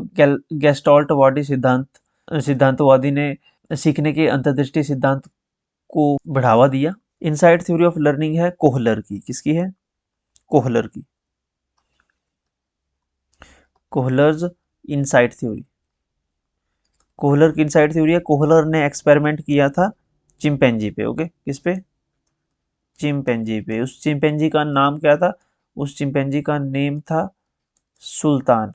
S1: गेस्टॉल्टवादी सिद्धांतवादी ने सीखने के अंतर्दृष्टि सिद्धांत को बढ़ावा दिया। इनसाइट थ्योरी ऑफ लर्निंग है कोहलर की। किसकी है? कोहलर की। कोहलर्स इनसाइट थ्योरी। कोहलर की इनसाइट थ्योरी है। कोहलर ने एक्सपेरिमेंट किया था चिंपैंजी पे, ओके। किस पे? चिंपैंजी पे। उस चिंपैंजी का नाम क्या था? उस चिंपैंजी का नेम था सुल्तान।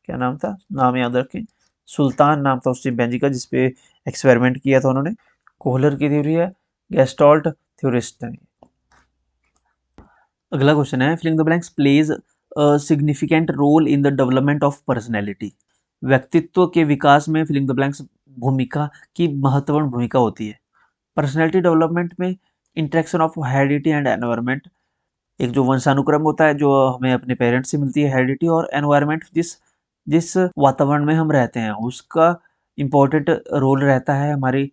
S1: क्या नाम था? नाम याद रखें, सुल्तान नाम था उस चिंपैंजी का जिसपे एक्सपेरिमेंट किया था उन्होंने। कोहलर की थ्योरी है, गेस्टॉल्ट थ्योरिस्ट है। अगला क्वेश्चन है, filling the blanks plays a significant role in the development of personality. व्यक्तित्व के विकास में फिलिंग द ब्लैंक्स भूमिका की महत्वपूर्ण भूमिका होती है। पर्सनैलिटी डेवलपमेंट में interaction of heredity and environment, एक जो वंशानुक्रम होता है जो हमें अपने पेरेंट्स से मिलती है, हेरिडिटी, और एनवायरनमेंट, जिस जिस वातावरण में हम रहते हैं उसका इम्पोर्टेंट रोल रहता है हमारी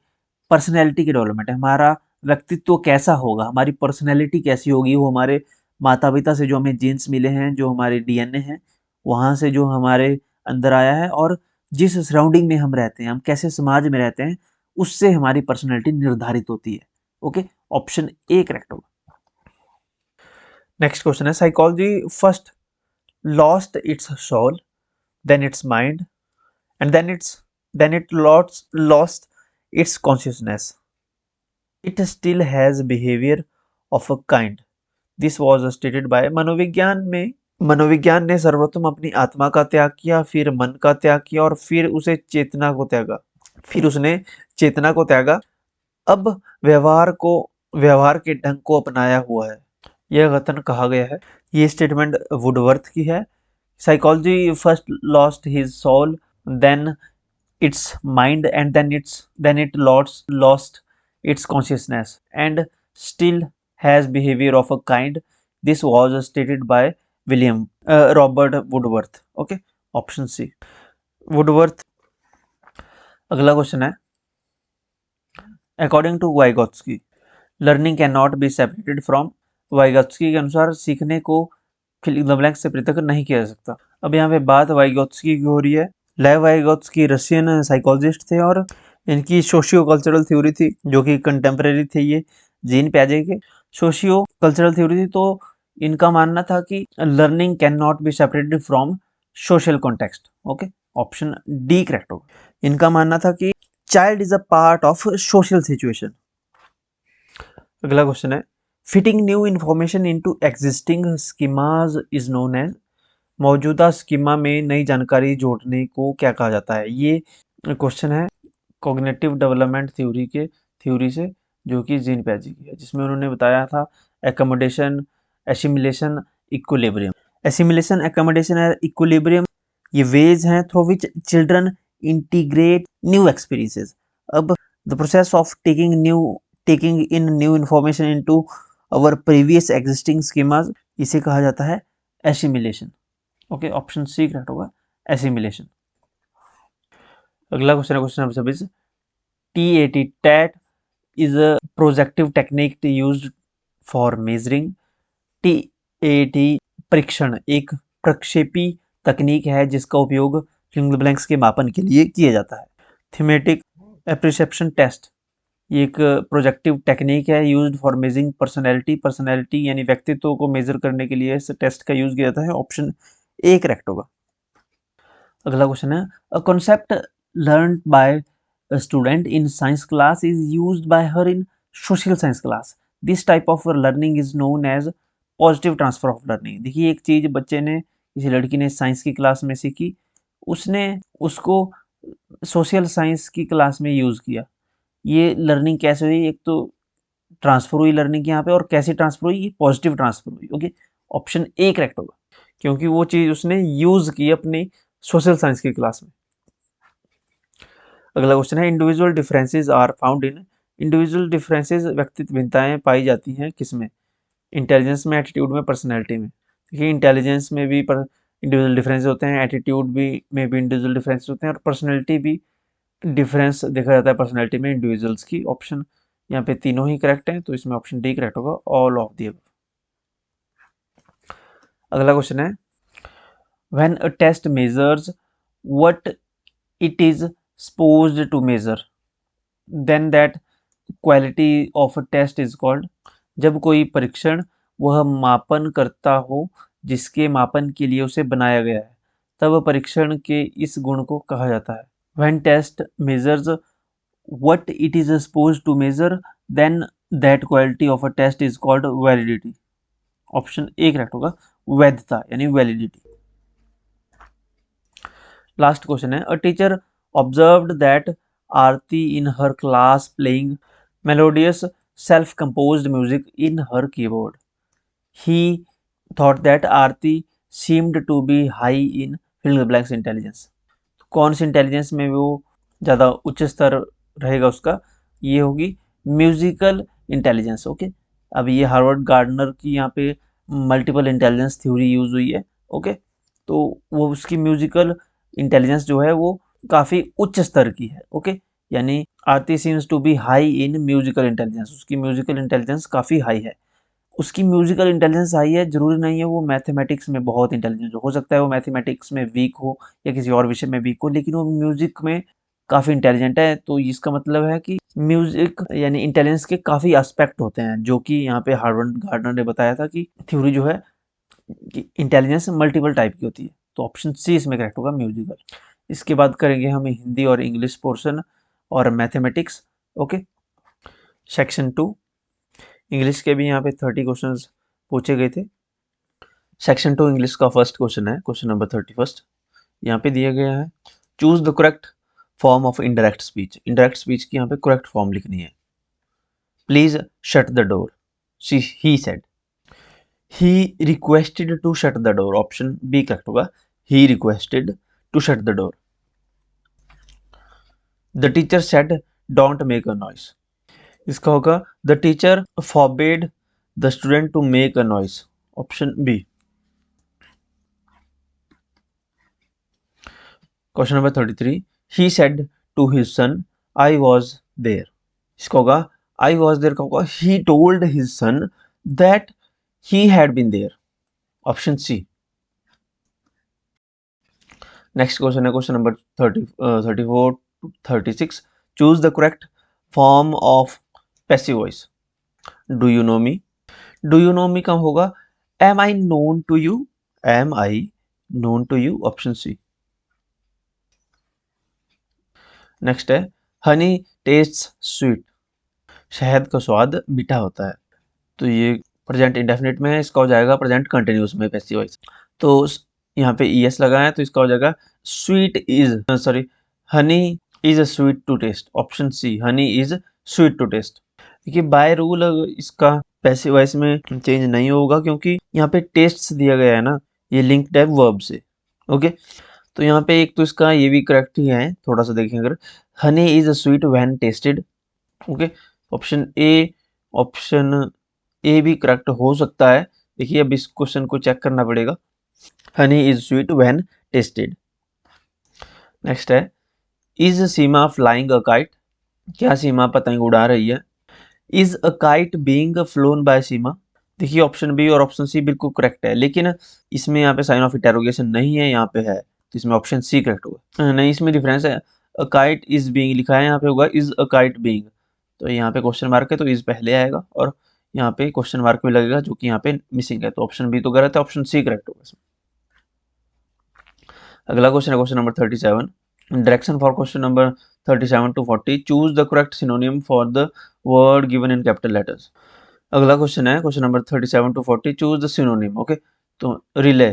S1: पर्सनैलिटी के डेवलपमेंट है। हमारा व्यक्तित्व कैसा होगा, हमारी पर्सनैलिटी कैसी होगी, वो हमारे माता पिता से जो हमें जीन्स मिले हैं, जो हमारे डीएनए हैं, वहाँ से जो हमारे अंदर आया है, और जिस सराउंडिंग में हम रहते हैं, हम कैसे समाज में रहते हैं, उससे हमारी पर्सनैलिटी निर्धारित होती है, ओके। ऑप्शन ए करेक्ट होगा। नेक्स्ट क्वेश्चन है, psychology first lost its soul, then its mind, and then it lost its consciousness. It still has behaviour of a kind. This was stated by. मनोविज्ञान ने सर्वप्रथम अपनी आत्मा का त्याग किया, फिर मन का त्याग किया, और फिर उसे चेतना को त्यागा। फिर उसने चेतना को त्यागा, अब व्यवहार के ढंग को अपनाया हुआ है। यह कथन कहा गया है। ये स्टेटमेंट वुडवर्थ की है। Psychology first lost his soul, then its mind, and then it lost its consciousness, and still has behaviour of a kind. This was stated by Robert Woodworth, okay. Option C, Woodworth. अगला question है, according to Vygotsky, learning can not be separated from. Vygotsky के अनुसार सीखने को fill in the blank से पृथक नहीं किया जा सकता। अब यहाँ पे बात वाइगोत्स्की की हो रही है। लेव वाइगोत्स्की रशियन साइकोलॉजिस्ट थे और इनकी सोशियो कल्चरल थ्योरी थी जो कि कंटेम्प्रेरी थे ये जीन पियाजे के। सोशियो कल्चरल थ्योरी थी, तो इनका मानना था कि learning can not be separated from social context. Okay, option D correct होगा। इनका मानना था कि child is a part of social situation. अगला क्वेश्चन है, fitting new information into existing schemas is known as. मौजूदा स्कीमा में नई जानकारी जोड़ने को क्या कहा जाता है? ये क्वेश्चन है कॉग्निटिव डेवलपमेंट थ्योरी से, जो कि जीन पियाजे की है, जिसमें उन्होंने बताया था accommodation, assimilation, equilibrium. Assimilation, accommodation और इक्विलिब्रियम ये वेज हैं through which children integrate new experiences. अब the process of taking in new information into our previous existing schemas, इसे कहा जाता है assimilation. Okay, option C correct होगा, एसिमिलेशन। अगला क्वेश्चन है question number 26। TAT TAT is a projective technique used for measuring। TAT परीक्षण एक प्रक्षेपी तकनीक है जिसका उपयोग फिंगर ब्लैंक्स के मापन के लिए किया जाता है। थीमेटिक एप्रिसेप्शन टेस्ट ये एक प्रोजेक्टिव टेक्निक है यूज्ड फॉर मेजरिंग पर्सनैलिटी यानी व्यक्तित्व को मेजर करने के लिए इस टेस्ट का यूज किया जाता है। ऑप्शन ए करेक्ट होगा। अगला क्वेश्चन है, a concept learn by a student in science class is used by her in social science class। This type of learning is known as positive transfer of learning। देखिए, एक चीज बच्चे ने, किसी लड़की ने साइंस की क्लास में सीखी, उसने उसको सोशल साइंस की क्लास में यूज किया। ये लर्निंग कैसे हुई? एक तो ट्रांसफर हुई लर्निंग यहाँ पे, और कैसे ट्रांसफर हुई? ये पॉजिटिव ट्रांसफर हुई। ओके, ऑप्शन ए करेक्ट होगा, क्योंकि वो चीज उसने यूज की अपनी सोशल साइंस की क्लास में। अगला क्वेश्चन है, individual differences are found in. Individual differences व्यक्तित्व भिन्नताएं पाई जाती हैं किसमें? इंटेलिजेंस में, एटीट्यूड में, पर्सनैलिटी में। देखिए, इंटेलिजेंस में भी इंडिविजुअल डिफरेंस होते हैं, एटीट्यूड भी में भी इंडिविजुअल डिफरेंस होते हैं, और पर्सनैलिटी भी डिफरेंस देखा जाता है पर्सनैलिटी में इंडिविजुअल्स की। ऑप्शन यहाँ पे तीनों ही करेक्ट हैं, तो इसमें ऑप्शन डी करेक्ट होगा, ऑल ऑफ दी अबव। अगला क्वेश्चन है, when a test measures what it is supposed to measure then that quality of a test is called। जब कोई परीक्षण वह मापन करता हो जिसके मापन के लिए उसे बनाया गया है, तब परीक्षण के इस गुण को कहा जाता है। when test measures what it is supposed to measure then that quality of a test is called validity। Option A correct होगा, वैधता यानी वैलिडिटी। लास्ट क्वेश्चन है, a teacher observed that Aarti in her class playing melodious self composed music in her keyboard. He thought that Aarti seemed to be high in fill the blanks intelligence. कौन सी intelligence में वो ज़्यादा उच्च स्तर रहेगा उसका? ये होगी म्यूजिकल इंटेलिजेंस। ओके, अब ये हार्वर्ड गार्डनर की यहाँ पे मल्टीपल इंटेलिजेंस थ्योरी यूज हुई है। ओके, तो वो उसकी म्यूजिकल इंटेलिजेंस जो है वो काफ़ी उच्च स्तर की है। ओके, यानी Aarti seems to be high in musical intelligence, उसकी म्यूजिकल इंटेलिजेंस काफ़ी हाई है। उसकी म्यूजिकल इंटेलिजेंस हाई है, जरूरी नहीं है वो मैथमेटिक्स में बहुत इंटेलिजेंट हो सकता है वो मैथमेटिक्स में वीक हो या किसी और विषय में वीक हो, लेकिन वो म्यूजिक में काफ़ी इंटेलिजेंट है। तो इसका मतलब है कि म्यूजिक यानी इंटेलिजेंस के काफ़ी एस्पेक्ट होते हैं, जो कि यहाँ पे हार्वर्ड गार्डनर ने बताया था कि थ्योरी जो है कि इंटेलिजेंस मल्टीपल टाइप की होती है। तो ऑप्शन सी इसमें करेक्ट होगा, म्यूजिकल। इसके बाद करेंगे हम हिंदी और इंग्लिश पोर्शन और मैथमेटिक्स। ओके, सेक्शन 2 इंग्लिश के भी यहाँ पे 30 क्वेश्चंस पूछे गए थे। सेक्शन 2 इंग्लिश का फर्स्ट क्वेश्चन है क्वेश्चन नंबर 31। यहाँ पे दिया गया है, choose the correct form of indirect speech. Indirect speech की यहाँ पे करेक्ट फॉर्म लिखनी है। Please shut the door, he said. He requested to shut the door, option B correct होगा, he requested to shut the door. The teacher said don't make a noise, इसका होगा the teacher forbade the student to make a noise, option B. Question number 33, he said to his son I was there। इसका होगा I was there का होगा he told his son that he had been there, option C. Next question है question number 34 to 36। Choose the correct form of passive voice. Do you know me, do you know me का होगा am I known to you, am I known to you, option C. Next है honey tests sweet, शहद का स्वाद मीठा होता है। तो ये प्रेजेंट इंडेफिनिट में है, इसका हो जाएगा प्रेजेंट कंटिन्यूस में पैसिव वॉइस। तो यहाँ पे ईएस लगा है तो इसका हो जाएगा sweet is, sorry, honey is a sweet to taste, option C, honey is sweet to taste. देखिए बाय रूल इसका पैसिव वॉइस में चेंज नहीं होगा क्योंकि यहाँ पे टेस्ट्स दिया गया है ना, ये लिंक्ड है वर्ब से। ओके, तो यहाँ पे एक तो इसका ये भी करेक्ट ही है, थोड़ा सा देखें अगर, Honey is a sweet when tested. Okay, option ए भी करेक्ट हो सकता है। देखिए अब इस क्वेश्चन को चेक करना पड़ेगा। Honey is sweet when tasted. Next है is Seema flying a kite, क्या सीमा पतंग उड़ा रही है। Is a kite being flown by Seema. देखिए ऑप्शन बी और ऑप्शन सी बिल्कुल करेक्ट है, लेकिन इसमें यहाँ पे साइन ऑफ इंटेरोगेशन नहीं है, यहाँ पे है, तो इसमें ऑप्शन सी करेक्ट होगा। नहीं, इसमें डिफरेंस है, अ काइट इज बीइंग लिखा है, यहाँ पे होगा इज अ काइट बीइंग, तो यहाँ पे क्वेश्चन मार्क है तो इज पहले आएगा और यहाँ पे क्वेश्चन मार्क भी लगेगा जो कि यहाँ पे मिसिंग है, तो ऑप्शन बी तो गलत है, ऑप्शन सी करेक्ट होगा इसमें। अगला क्वेश्चन है question number 37। Direction for question number 37 to 40। Choose the correct सिनोनियम for the word given in capital letters. अगला क्वेश्चन है question number 37 to 40। Choose the सिनोनियम। Okay, तो रिले,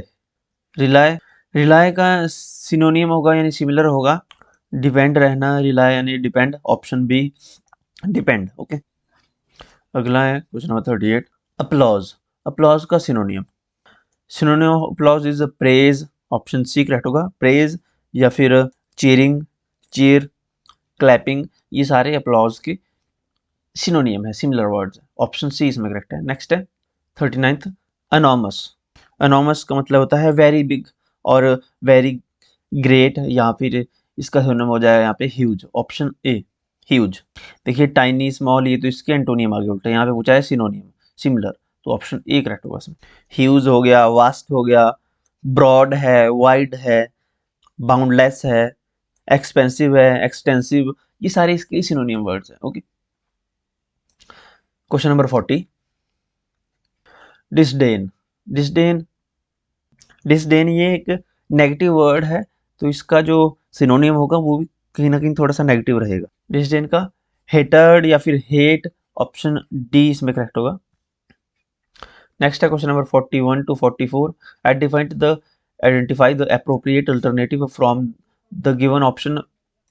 S1: रिलाय, रिलाय का सिनोनियम होगा यानी सिमिलर होगा डिपेंड रहना, रिलाय यानी depend, option B depend. Okay, अगला है क्वेश्चन नंबर 38। अपलॉज, अपलॉज का synonym, synonym of applause is praise, option C correct होगा, प्रेज या फिर चीयरिंग, चीयर, क्लैपिंग, ये सारे अपलॉज के सिनोनियम है, सिमिलर वर्ड्स है, ऑप्शन सी इसमें करेक्ट है। नेक्स्ट है 39th। अनॉमस, अनॉमस का मतलब होता है वेरी बिग और वेरी ग्रेट, या फिर इसका सिनोनिम हो जाएगा यहाँ पे ह्यूज, ऑप्शन ए ह्यूज। देखिए टाइनी, स्मॉल, ये तो इसके एंटोनियम आगे उल्टा, यहाँ पे पूछा है सिनोनियम सिमिलर, तो ऑप्शन ए करेक्ट होगा इसमें। ह्यूज हो गया, वास्ट हो गया, ब्रॉड है, वाइड है, बाउंडलेस है, एक्सपेंसिव है, एक्सटेंसिव, ये सारे इसके सिनोनियम वर्ड्स हैं। Okay, question number 40। Disdain, disdain, disdain ये एक नेगेटिव वर्ड है, तो इसका जो सिनोनियम होगा वो भी कहीं ना कहीं थोड़ा सा नेगेटिव रहेगा। डिसडेन का हेटर्ड या फिर हेट, ऑप्शन डी इसमें करेक्ट होगा। नेक्स्ट है question number 41 to 44। Identify the appropriate alternative from the given option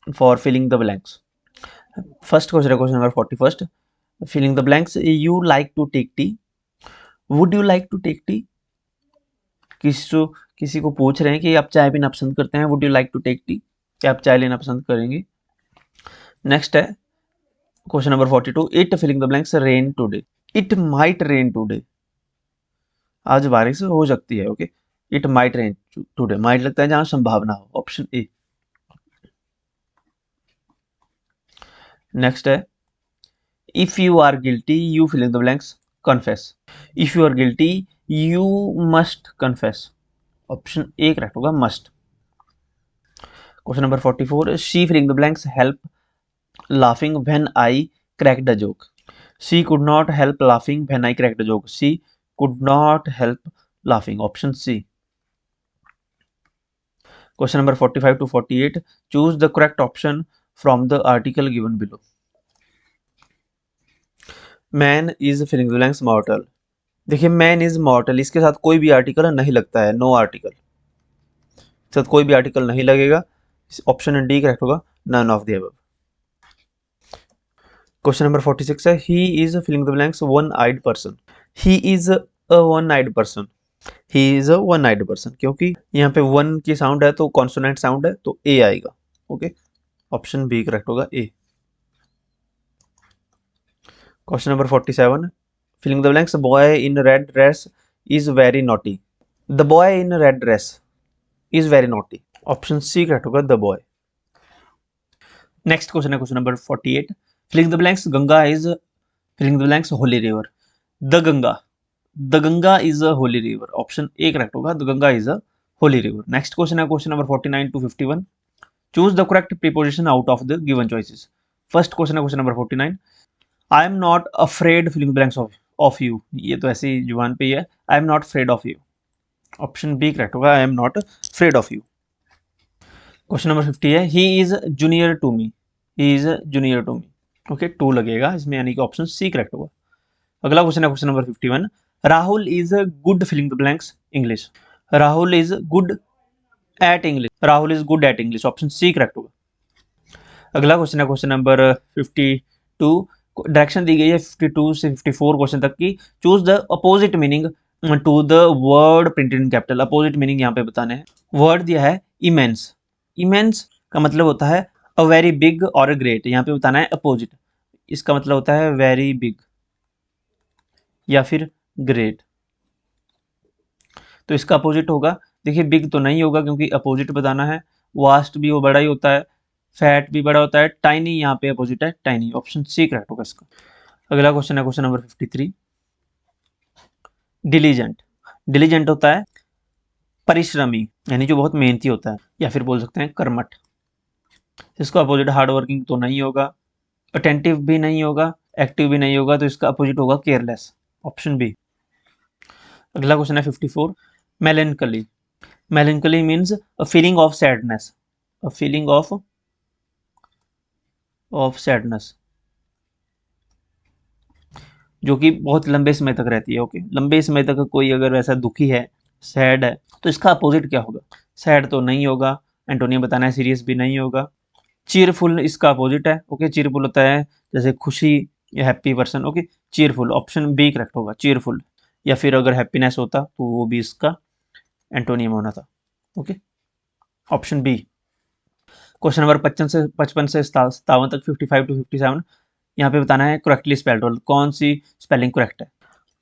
S1: for filling the blanks. First question है question number 41, filling the blanks. You like to take tea, would you like to take tea, किसी को पूछ रहे हैं कि आप चाय पीना पसंद करते हैं, would you like to take tea, क्या आप चाय लेना पसंद करेंगे। नेक्स्ट है question number 42। It filling the blanks rain today, it might rain today, आज बारिश हो सकती है। Okay, it might rain today, might लगता है जहां संभावना हो, ऑप्शन ए। नेक्स्ट है if you are guilty you filling the blanks confess, if you are guilty you must confess, option A correct होगा, must. Question number 44। She filling the blanks help laughing when I cracked a joke. She could not help laughing when I cracked a joke. She could not help laughing. Option C. Question number 45 to 48. Choose the correct option from the article given below. Man is filling the blanks mortal. देखिए man is मॉर्टल, इसके साथ कोई भी article नहीं लगता है, no article, साथ कोई भी आर्टिकल नहीं लगेगा, ऑप्शन डी करेक्ट होगा, none of the above. Question number 46 है he is filling the blanks one eyed person, he is a one eyed person, he is a one eyed person, क्योंकि यहाँ पे वन की sound है तो consonant sound है तो ए आएगा। ओके, ऑप्शन बी करेक्ट होगा, A. Question number 47। Filling the blanks boy in red dress is very naughty, the boy in red dress is very naughty, option C correct होगा, the boy. Next question है question number 48। Filling the blanks, Ganga is filling the blanks holy river. The Ganga is a holy river, option A correct होगा, the Ganga is a holy river. Next question है question number 49 to 51। Choose the correct preposition out of the given choices. First question है question number 49, I am not afraid filling blanks of you. ये तो ऐसे ही जुबान पे ही है, I am not afraid of you, option B correct होगा, I am not afraid of you. Question number 50 है, he is junior to me, he is junior to me, okay, to लगेगा इसमें, यानी कि ऑप्शन सी करेक्ट होगा। अगला question है question number 51, Rahul is good filling the blanks English. Rahul is good at English, Rahul is good at English, option C correct होगा। अगला question है क्वेश्चन नंबर 52, डायरेक्शन दी गई है 52 से 54 क्वेश्चन तक की। Choose the opposite meaning to the word printed in capital. Opposite meaning यहाँ पे बताने हैं। वर्ड दिया है इमेंस, इमेंस का मतलब होता है अ वेरी बिग और अ ग्रेट, यहाँ पे बताना है अपोजिट, इसका मतलब होता है वेरी बिग या फिर ग्रेट, तो इसका अपोजिट होगा, देखिए बिग तो नहीं होगा क्योंकि अपोजिट बताना है, वास्ट भी वो बड़ा ही होता है, फैट भी बड़ा होता है, टाइनी यहाँ पे अपोजिट है टाइनी, ऑप्शन सी करेक्ट होगा इसका। अगला क्वेश्चन है क्वेश्चन नंबर 53, डिलीजेंट, डिलीजेंट होता है परिश्रमी, यानी जो बहुत मेहनती होता है, या फिर बोल सकते हैं कर्मठ। इसका अपोजिट हार्ड वर्किंग तो नहीं होगा, अटेंटिव भी नहीं होगा, एक्टिव भी नहीं होगा, तो इसका अपोजिट होगा केयरलेस, ऑप्शन बी। अगला क्वेश्चन है 54, melancholy, melancholy means a feeling of sadness, a feeling of sadness, जो कि बहुत लंबे समय तक रहती है, ओके, लंबे समय तक कोई अगर वैसा दुखी है, सैड है, तो इसका अपोजिट क्या होगा, सैड तो नहीं होगा, एंटोनियम बताना है, सीरियस भी नहीं होगा, चीयरफुल इसका अपोजिट है, ओके, चीयरफुल होता है जैसे खुशी या happy person, okay, cheerful, option B correct होगा, चीयरफुल, या फिर अगर हैप्पीनेस होता तो वो भी इसका एंटोनियम होना था, okay, option B. Question number 55 से 57 तक, 55 टू 57, यहाँ पे बताना है करेक्टली स्पेल्ड वर्ड, कौन सी स्पेलिंग करेक्ट है।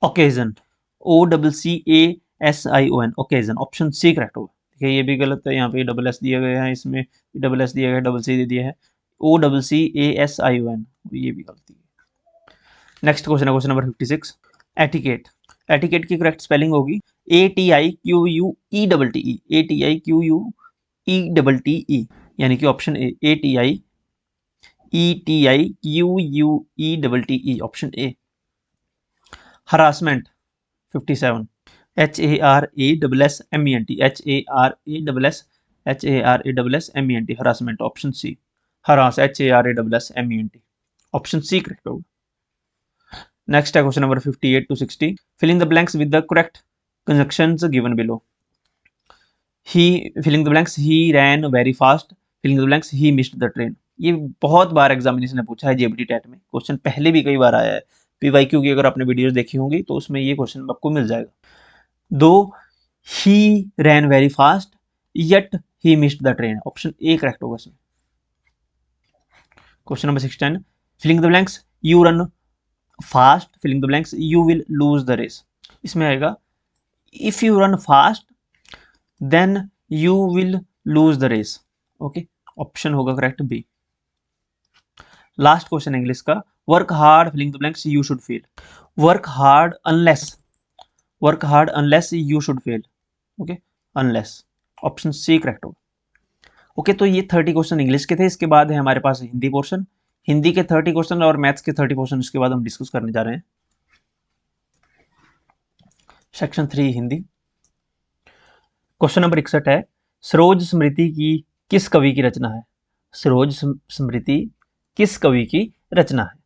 S1: Occasion, O double C A S I O N, occasion, option C correct होगा। देखिए ये भी गलत है, यहाँ पे डबल एस दिया गया है, इसमें डबल एस दिया गया है, डबल सी दे दिया है, O double C A S I O N, ये भी गलती है। नेक्स्ट क्वेश्चन है क्वेश्चन नंबर 56, एटिकेट, एटिकेट की करेक्ट स्पेलिंग होगी A T I Q U E double T E, A T I Q U E double T E, यानी कि option A T I E T I Q U E double T E, option A. Harassment 57, H A R A double S M E N T, H A R A double S M E N T, harassment, option C, harass, H A R A double S M E N T, option C correct होगा। Next है question number 58 to 60, filling the blanks with the correct conjunctions given below. He, filling the blanks, he ran very fast, filling the blanks, he missed the train. ये बहुत बार examination ने पूछा है, JBT TET में question पहले भी कई बार आया है, पीवाईक्यू की अगर आपने वीडियोस देखी होंगी तो उसमें ये क्वेश्चन आपको मिल जाएगा। Though he ran very fast yet he missed the train, option A correct होगा इसमें। Question number 16, filling the blanks, you run fast, filling the blanks, you will lose the race. इसमें आएगा if you run fast then you will lose the race, okay, option होगा correct B. Last question English का, work hard filling the blanks you should fail, work hard unless you should fail, okay, unless, option C correct होगा। Okay, तो ये 30 question English के थे, इसके बाद है हमारे पास हिंदी पोर्शन, हिंदी के 30 क्वेश्चन और मैथ्स के 30 क्वेश्चन इसके बाद हम डिस्कस करने जा रहे हैं। सेक्शन 3 हिंदी, क्वेश्चन नंबर 61 है, सरोज स्मृति की किस कवि की रचना है, सरोज स्मृति किस कवि की रचना है।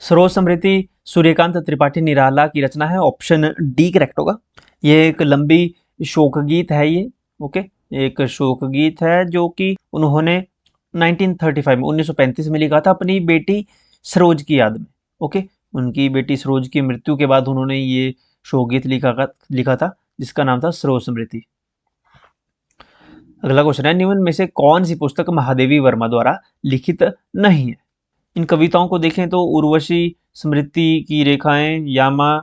S1: सरोज स्मृति सूर्यकांत त्रिपाठी निराला की रचना है, ऑप्शन डी करेक्ट होगा। ये एक लंबी शोक गीत है ये, ओके, एक शोक गीत है जो कि उन्होंने 1935 में 1935 में लिखा था अपनी बेटी सरोज की याद में, ओके, उनकी बेटी सरोज की मृत्यु के बाद उन्होंने ये शोक गीत लिखा था जिसका नाम था सरोज स्मृति। अगला क्वेश्चन है, निम्न में से कौन सी पुस्तक महादेवी वर्मा द्वारा लिखित नहीं है। इन कविताओं को देखें तो उर्वशी, स्मृति की रेखाएं, यामा,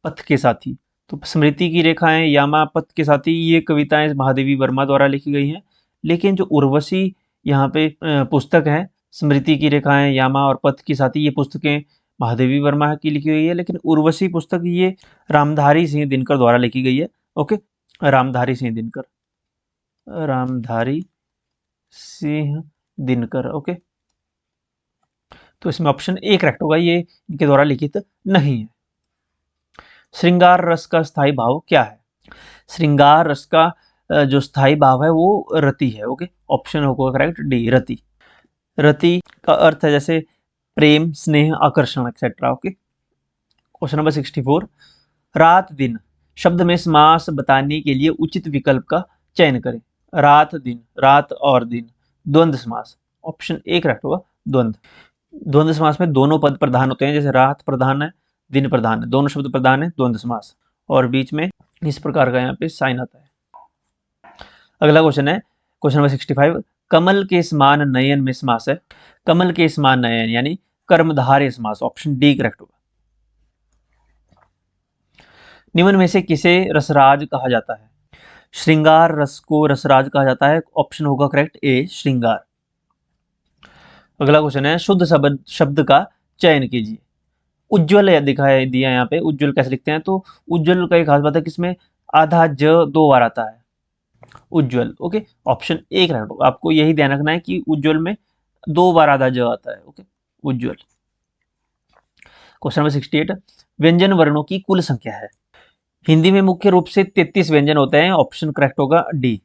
S1: पथ के साथी, तो स्मृति की रेखाएं, यामा, पथ के साथी, ये कविताएं महादेवी वर्मा द्वारा लिखी गई हैं, लेकिन जो उर्वशी यहाँ पे पुस्तक है स्मृति की रेखाएं, यामा और पथ की साथी, ये पुस्तकें महादेवी वर्मा की लिखी हुई है। लेकिन उर्वशी पुस्तक ये रामधारी सिंह दिनकर द्वारा लिखी गई है। ओके, रामधारी सिंह दिनकर, रामधारी सिंह दिनकर। ओके, तो इसमें ऑप्शन ए करेक्ट होगा, ये इनके द्वारा लिखित नहीं है। श्रृंगार रस का स्थायी भाव क्या है? श्रृंगार रस का जो स्थायी भाव है वो रति है। ओके, ऑप्शन होगा करेक्ट डी, रति। रति का अर्थ है जैसे प्रेम, स्नेह, आकर्षण एक्सेट्रा। ओके, क्वेश्चन नंबर 64, रात दिन शब्द में समास बताने के लिए उचित विकल्प का चयन करें। रात दिन, रात और दिन, द्वंद्व समास। ऑप्शन ए करेक्ट होगा, द्वंद्व। द्वंद्व समास में दोनों पद प्रधान होते हैं, जैसे रात प्रधान है, दिन प्रधान है, दोनों शब्द प्रधान है, द्वंद्व समास। और बीच में इस प्रकार का यहाँ पे साइन आता है। अगला क्वेश्चन है क्वेश्चन नंबर 65, कमल के समान नयन में समास है। कमल के समान नयन यानी कर्मधारय समास। ऑप्शन डी करेक्ट होगा। निम्न में से किसे रसराज कहा जाता है? श्रृंगार रस को रसराज कहा जाता है। ऑप्शन होगा करेक्ट ए, श्रृंगार। अगला क्वेश्चन है शुद्ध शब्द का चयन कीजिए। उज्ज्वल दिखाई दिया यहाँ पे, उज्ज्वल कैसे लिखते हैं? तो उज्ज्वल का एक खास बात है कि इसमें आधा ज 2 बार आता है, उज्ज्वल। ओके, ऑप्शन ए करेक्ट होगा। आपको यही ध्यान रखना है कि उज्ज्वल में 2 बार आधा ज आता है। ओके, उज्ज्वल। क्वेश्चन नंबर 68, व्यंजन वर्णों की कुल संख्या है। हिंदी में मुख्य रूप से 33 व्यंजन होते हैं। ऑप्शन करेक्ट होगा डी।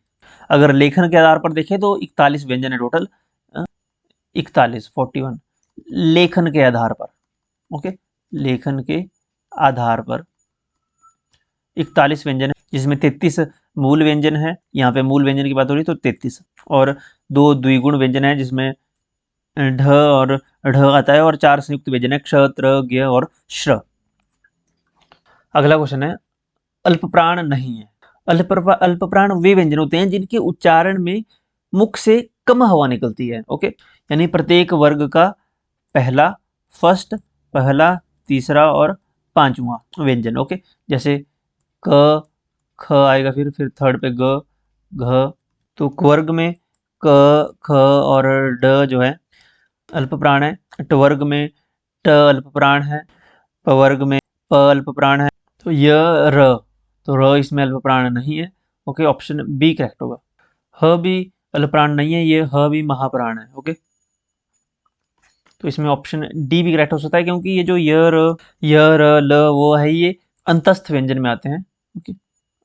S1: अगर लेखन के आधार पर देखें तो 41 व्यंजन है टोटल, 41 लेखन के आधार पर। ओके, लेखन के आधार पर 41 व्यंजन है, जिसमें 33 मूल व्यंजन है। यहाँ पे मूल व्यंजन की बात हो रही तो 33, और 2 द्विगुण व्यंजन है जिसमें ढ और ढ आता है, और 4 संयुक्त व्यंजन है, क्ष, त्र, ज्ञ और श्र। अगला क्वेश्चन है अल्प प्राण नहीं है। अल्प प्राण वे व्यंजन होते हैं जिनके उच्चारण में मुख से कम हवा निकलती है। ओके, यानी प्रत्येक वर्ग का पहला, फर्स्ट, पहला, तीसरा और पांचवा व्यंजन। ओके, जैसे क, ख आएगा, फिर थर्ड पे ग, घ। तो वर्ग में क, ख और ड जो है अल्प प्राण है। ट वर्ग में ट अल्प प्राण है। प वर्ग में प अल्प प्राण है। तो य, र, तो र इसमें अल्प प्राण नहीं है। ओके, ऑप्शन बी करेक्ट होगा। ह भी अल्प प्राण नहीं है, ये ह भी महाप्राण है। ओके, तो इसमें ऑप्शन डी भी करेक्ट हो सकता है, क्योंकि ये जो य, र, ल वो है, ये अंतस्थ व्यंजन में आते हैं। ओके,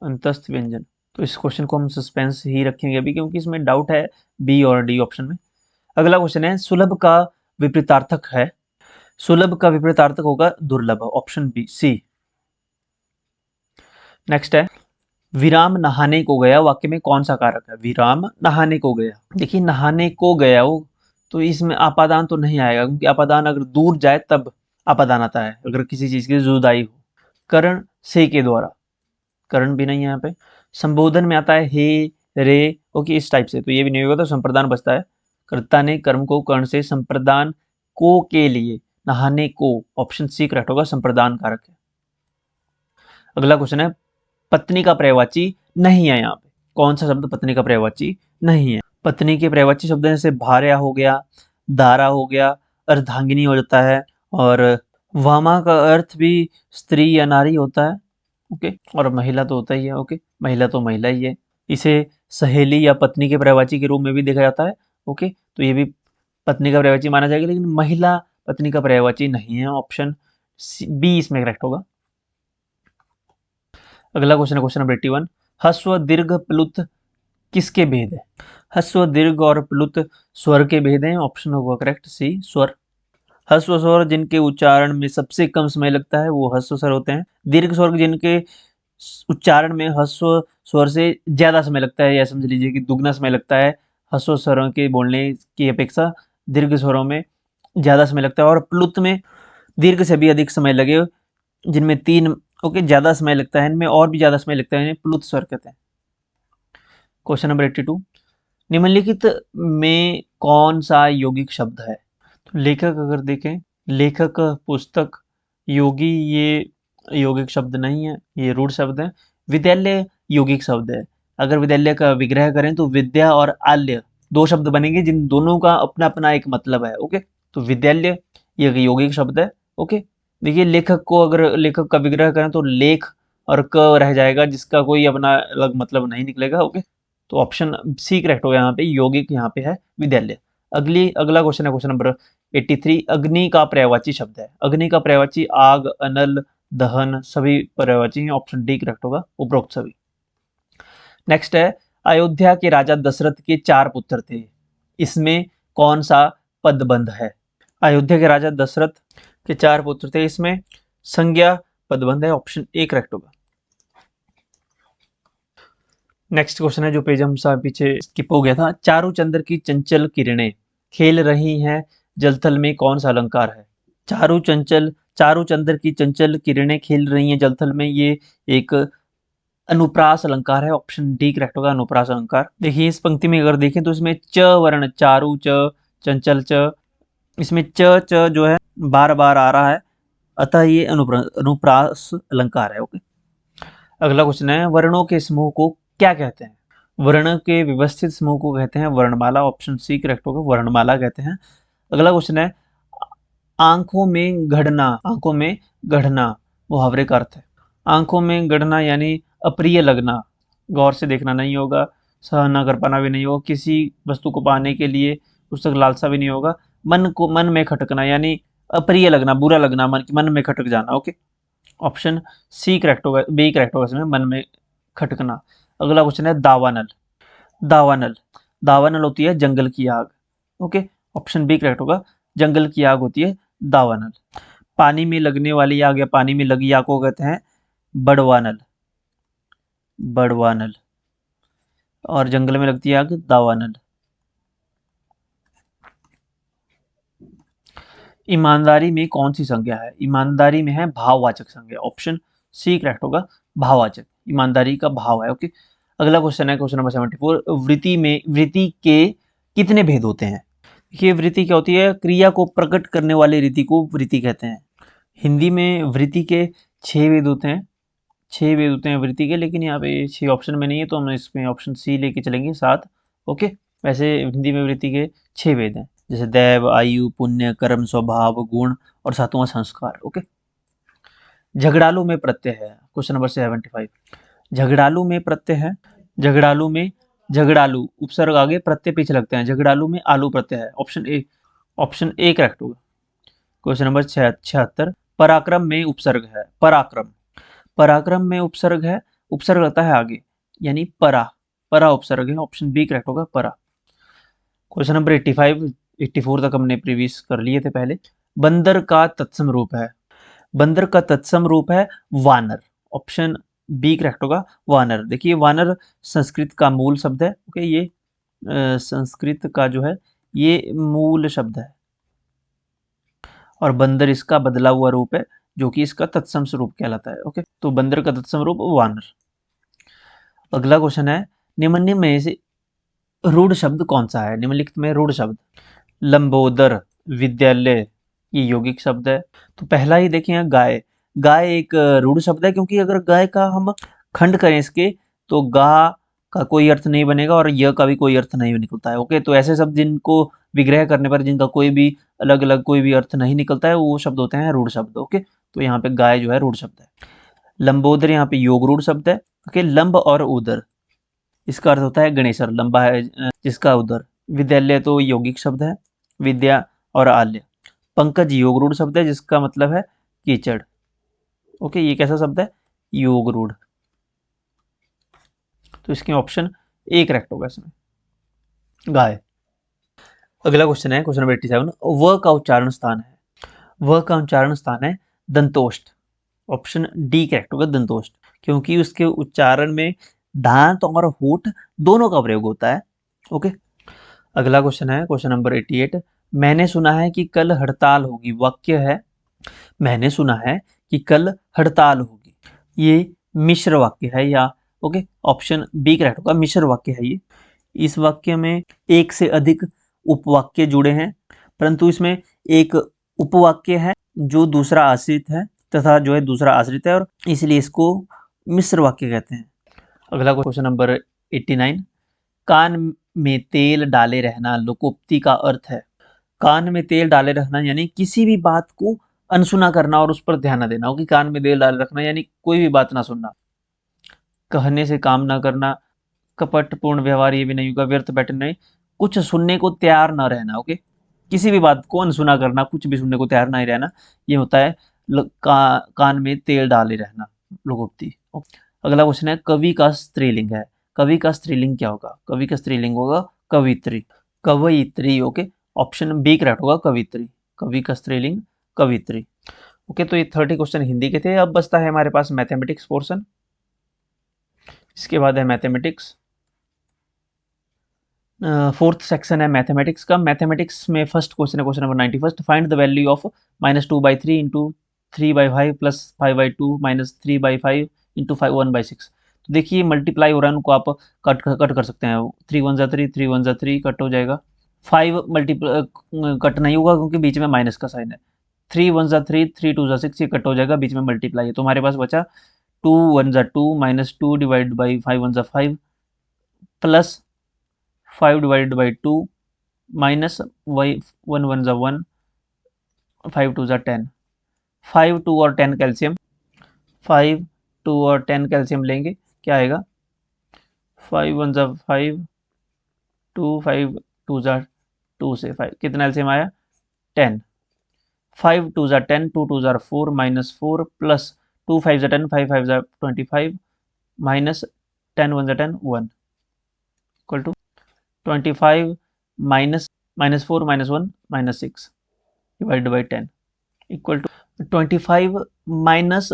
S1: अंतस्थ व्यंजन। तो इस क्वेश्चन को हम सस्पेंस ही रखेंगे अभी, क्योंकि इसमें डाउट है बी और डी ऑप्शन में। अगला क्वेश्चन है सुलभ का विपरीतार्थक है। सुलभ का विपरीतार्थक होगा दुर्लभ। ऑप्शन बी, सी। नेक्स्ट है विराम नहाने को गया, वाक्य में कौन सा कारक है? विराम नहाने को गया। देखिए, नहाने को गया हो तो इसमें अपादान तो नहीं आएगा, क्योंकि अपादान अगर दूर जाए तब अपादान आता है, अगर किसी चीज की जुदाई हो। करण से के द्वारा, करण भी नहीं है यहाँ पे। संबोधन में आता है हे, रे। ओके, इस टाइप से, तो ये भी नहीं होगा, तो संप्रदान बचता है। कर्ता ने कर्म को कर्ण से संप्रदान को के लिए नहाने को। ऑप्शन सी करेक्ट होगा, संप्रदान कारक है। अगला क्वेश्चन है पत्नी का पर्यायवाची नहीं है। यहाँ पे कौन सा शब्द पत्नी का पर्यायवाची नहीं है? पत्नी के पर्यायवाची शब्द जैसे भार्या हो गया, दारा हो गया, अर्धांगिनी हो जाता है, और वामा का अर्थ भी स्त्री या नारी होता है। ओके, और महिला तो होता ही है। ओके, महिला तो महिला ही है। इसे सहेली या पत्नी के पर्यायवाची के रूप में भी देखा जाता है। ओके, तो ये भी पत्नी का पर्यायवाची माना जाएगा, लेकिन महिला पत्नी का पर्यायवाची नहीं है। ऑप्शन बी इसमें करेक्ट होगा। अगला क्वेश्चन है क्वेश्चन नंबर 81, ह्रस्व दीर्घ प्लुत किसके भेद है? ह्रस्व दीर्घ और प्लुत स्वर के भेद हैं। ऑप्शन होगा करेक्ट सी, स्वर। ह्रस्व स्वर जिनके उच्चारण में सबसे कम समय लगता है वो ह्रस्व स्वर होते हैं। दीर्घ स्वर जिनके उच्चारण में ह्रस्व स्वर से ज्यादा समय लगता है, या समझ लीजिए कि दुगना समय लगता है। ह्रस्व स्वरों के बोलने की अपेक्षा दीर्घ स्वरों में ज्यादा समय लगता है, और प्लुत में दीर्घ से भी अधिक समय लगे, जिनमें 3 ओके ज्यादा समय लगता है, इनमें और भी ज्यादा समय लगता है, इन्हें प्लुत स्वर कहते हैं। क्वेश्चन नंबर 82, निम्नलिखित में कौन सा यौगिक शब्द है? तो लेखक अगर देखें, लेखक, पुस्तक, योगी, ये यौगिक शब्द नहीं है, ये रूढ़ शब्द है। विद्यालय यौगिक शब्द है। अगर विद्यालय का विग्रह करें तो विद्या और आल्य दो शब्द बनेंगे जिन दोनों का अपना अपना एक मतलब है। ओके, तो विद्यालय ये एक यौगिक शब्द है। ओके, देखिए लेखक को अगर लेखक का विग्रह करें तो लेख और क रह जाएगा, जिसका कोई अपना अलग मतलब नहीं निकलेगा। ओके, तो ऑप्शन सी करेक्ट होगा यहाँ पे, यौगिक यहाँ पे है विद्यालय। अगला क्वेश्चन है क्वेश्चन नंबर 83। अग्नि का पर्यायवाची शब्द है। अग्नि का पर्यायवाची आग, अनल, दहन सभी पर्यायवाची हैं। ऑप्शन डी करेक्ट होगा, उपरोक्त सभी। नेक्स्ट है, अयोध्या के राजा दशरथ के 4 पुत्र थे, इसमें कौन सा पदबंध है? अयोध्या के राजा दशरथ के 4 पुत्र थे, इसमें संज्ञा पदबंध है। ऑप्शन ए करेक्ट होगा। नेक्स्ट क्वेश्चन है जो पेज हम सा पीछे स्किप हो गया था। चारु चंद्र की चंचल किरणें खेल रही हैं जलथल में, कौन सा अलंकार है? चारु चंद्र की चंचल किरणें खेल रही हैं जलथल में, ये एक अनुप्रास अलंकार है। ऑप्शन डी करेक्ट होगा, अनुप्रास अलंकार। देखिए इस पंक्ति में अगर देखें तो इसमें च वर्ण, चारु च, चंचल च, इसमें च जो है बार बार आ रहा है, अतः ये अनुप्रास अलंकार है। ओके, अगला क्वेश्चन है, वर्णों के समूह को क्या कहते हैं? वर्ण के व्यवस्थित समूह को कहते हैं वर्णमाला। ऑप्शन सी करेक्ट होगा, वर्णमाला कहते हैं। अगला क्वेश्चन है, आंखों में गढ़ना मुहावरे का अर्थ है। आंखों में गढ़ना यानी अप्रिय लगना, गौर से देखना नहीं होगा, सहन न कर पाना भी नहीं होगा, किसी वस्तु को पाने के लिए उस तक लालसा भी नहीं होगा। मन में खटकना यानी अप्रिय लगना, बुरा लगना, मन में खटक जाना। ओके, ऑप्शन सी करेक्ट होगा, बी करेक्ट होगा इसमें, मन में खटकना। अगला क्वेश्चन है, दावानल। दावानल दावानल होती है जंगल की आग। ओके, ऑप्शन बी करेक्ट होगा, जंगल की आग होती है दावानल। पानी में लगने वाली आग या पानी में लगी आग को कहते हैं बड़वानल। बड़वानल और जंगल में लगती है आग दावानल। ईमानदारी में कौन सी संज्ञा है? ईमानदारी में है भाववाचक संज्ञा। ऑप्शन सी करेक्ट होगा, भाववाचक, ईमानदारी का भाव है। ओके, अगला क्वेश्चन है क्वेश्चन नंबर 74। वृत्ति के कितने भेद होते हैं? देखिए वृत्ति क्या होती है? क्रिया को प्रकट करने वाली रीति को वृत्ति कहते हैं। हिंदी में वृत्ति के 6 भेद होते हैं, 6 भेद होते हैं वृत्ति के, लेकिन यहाँ पे 6 ऑप्शन में नहीं है तो हम इसमें ऑप्शन सी लेके चलेंगे 7। ओके, वैसे हिंदी में वृत्ति के 6 भेद हैं, जैसे दैव, आयु, पुण्य, कर्म, स्वभाव, गुण और 7वां संस्कार। ओके, झगड़ालू में प्रत्यय है क्वेश्चन नंबर 75। झगड़ालू में प्रत्यय है, झगड़ालू उपसर्ग आगे प्रत्यय पीछे लगते हैं, झगड़ालू में आलू प्रत्यय है। ऑप्शन ए करेक्ट होगा। Question number 76। पराक्रम में उपसर्ग है। पराक्रम में उपसर्ग है, उपसर्ग लगता है आगे यानी परा उपसर्ग है। ऑप्शन बी करेक्ट होगा, परा। क्वेश्चन नंबर 85 84 तक हमने प्रीवियस कर लिए थे पहले। बंदर का तत्सम रूप है। बंदर का तत्सम रूप है वानर। ऑप्शन बी करेक्ट होगा, वानर। देखिए वानर संस्कृत का मूल शब्द है। ओके, ये संस्कृत का जो है ये मूल शब्द है और बंदर इसका बदला हुआ रूप है जो कि इसका तत्सम स्वरूप कहलाता है। ओके, तो बंदर का तत्सम रूप वानर। अगला क्वेश्चन है, निम्नलिखित में से रूढ़ शब्द कौन सा है? निम्नलिखित में रूढ़ शब्द, लंबोदर, विद्यालय, ये यौगिक शब्द है। तो पहला ही देखिए गाय। गाय एक रूढ़ शब्द है, क्योंकि अगर गाय का हम खंड करें इसके तो गा का कोई अर्थ नहीं बनेगा और य का भी कोई अर्थ नहीं निकलता है। ओके, तो ऐसे शब्द जिनको विग्रह करने पर जिनका कोई भी अलग अलग कोई भी अर्थ नहीं निकलता है वो शब्द होते हैं रूढ़ शब्द। ओके, तो यहाँ पे गाय जो है रूढ़ शब्द है। लंबोदर यहाँ पे योग रूढ़ शब्द है। ओके, लंब और उदर इसका अर्थ होता है गणेशर, लंबा है जिसका उदर। विद्यालय तो यौगिक शब्द है, विद्या और आल्य। पंकज योग रूढ़ शब्द है जिसका मतलब है कीचड़। ओके, ये कैसा शब्द है? योग रूढ़। तो इसके ऑप्शन ए करेक्ट होगा इसमें, गाय। अगला क्वेश्चन है क्वेश्चन नंबर 87। व का उच्चारण स्थान है। व का उच्चारण स्थान है दंतोष्ठ। ऑप्शन डी करेक्ट होगा, दंतोष्ठ, क्योंकि उसके उच्चारण में दांत और होठ दोनों का प्रयोग होता है। ओके, अगला क्वेश्चन है क्वेश्चन नंबर 88। मैंने सुना है कि कल हड़ताल होगी। वाक्य है, मैंने सुना है कि कल हड़ताल होगी। ये मिश्र वाक्य है या ओके, ऑप्शन बी करेक्ट होगा, मिश्र वाक्य है ये। इस वाक्य में एक से अधिक उपवाक्य जुड़े हैं, परंतु इसमें एक उपवाक्य है जो दूसरा आश्रित है तथा जो है दूसरा आश्रित है, और इसलिए इसको मिश्र वाक्य कहते हैं। अगला क्वेश्चन नंबर 89। कान में तेल डाले रहना लोकोक्ति का अर्थ है। कान में तेल डाले रखना यानी किसी भी बात को अनसुना करना और उस पर ध्यान न देना। कि कान में तेल डाले रखना यानी कोई भी बात ना सुनना। कहने से काम ना करना, कपटपूर्ण व्यवहार, ये भी नहीं होगा। व्यर्थ बैठना नहीं, कुछ सुनने को तैयार ना रहना। ओके, किसी भी बात को अनसुना करना, कुछ भी सुनने को तैयार नहीं रहना, ये होता है कान में तेल डाले रहना लोकोक्ति। अगला क्वेश्चन है कवि का स्त्रीलिंग है। कवि का स्त्रीलिंग क्या होगा? कवि का स्त्रीलिंग होगा कवित्री। कवयित्री। ओके, ऑप्शन बी करेक्ट होगा, कवित्री। कवि का स्त्रीलिंग कवित्री। ओके, तो ये 30 क्वेश्चन हिंदी के थे। अब बचता है हमारे पास मैथमेटिक्स पोर्शन। इसके बाद है मैथमेटिक्स। फोर्थ सेक्शन है मैथमेटिक्स का। मैथमेटिक्स में फर्स्ट क्वेश्चन है question number 91। Find the value of -2/3 into 3/5 plus 5/2 minus 3/5 into 1/6। तो देखिए मल्टीप्लाई हो रहा है, उनको आप कट कर सकते हैं। 3 1 जा 3, 3 1 जा 3, कट हो जाएगा। 5 मल्टीप्लाई कट नहीं होगा क्योंकि बीच में माइनस का साइन है। 3 1 जा 3, 3 2 जा 6, ये कट हो जाएगा, बीच में मल्टीप्लाई है। तो हमारे पास बचा 2 1 जा 2 माइनस 2 डिवाइड बाई 5 1 जा 5 प्लस 5 डिवाइडेड बाई 2 माइनस 1 1 जा 1, 5 2 जा 10। 5 2 और 10 कैल्शियम, 5 2 और 10 कैल्शियम लेंगे, क्या आएगा? 5 1 जा 5, 2 5 2 जा 2 से 5, कितना एल्शियम आया? 10। 5 2 जा 10, 2 2 जा 4 माइनस 4 प्लस 2 5 जा 10, 5 5 जा 25 माइनस 10 1 जा 10, 1 equal to 25 minus 4 minus 1 minus 6 divided by 10 equal to 25 minus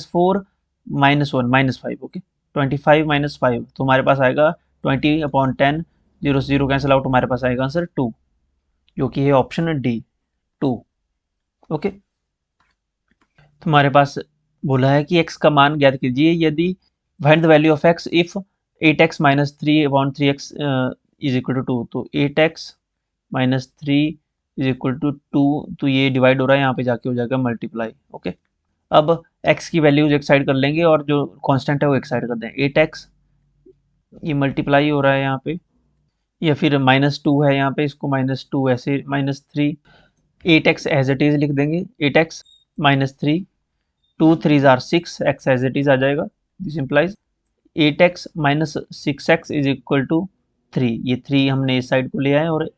S1: 4 minus 1 minus 5। Okay, 25 minus 5 तो हमारे पास आएगा 20/10, 0 से 0 कैंसिल आउट, हमारे पास आएगा आंसर 2, जो कि है ऑप्शन डी 2। ओके, तुम्हारे पास बोला है कि x का मान ज्ञात कीजिए यदि find the value of x if 8x minus 3/3x is equal to 2। तो 8x minus 3 is equal to 2, तो ये डिवाइड हो रहा है, यहाँ पे जाके हो जाएगा मल्टीप्लाई। ओके, अब x की वैल्यूज एक साइड कर लेंगे और जो कांस्टेंट है वो एक साइड कर दें। 8x ये मल्टीप्लाई हो रहा है यहाँ पे, या फिर -2 है यहाँ पे, इसको -2 ऐसे -3, 8x एज इट इज लिख देंगे। 8x minus 3, 2 3 are 6, x as it is आ जाएगा। This implies 8x minus 6x is equal to 3। ये 3 हमने इस साइड को लिया है और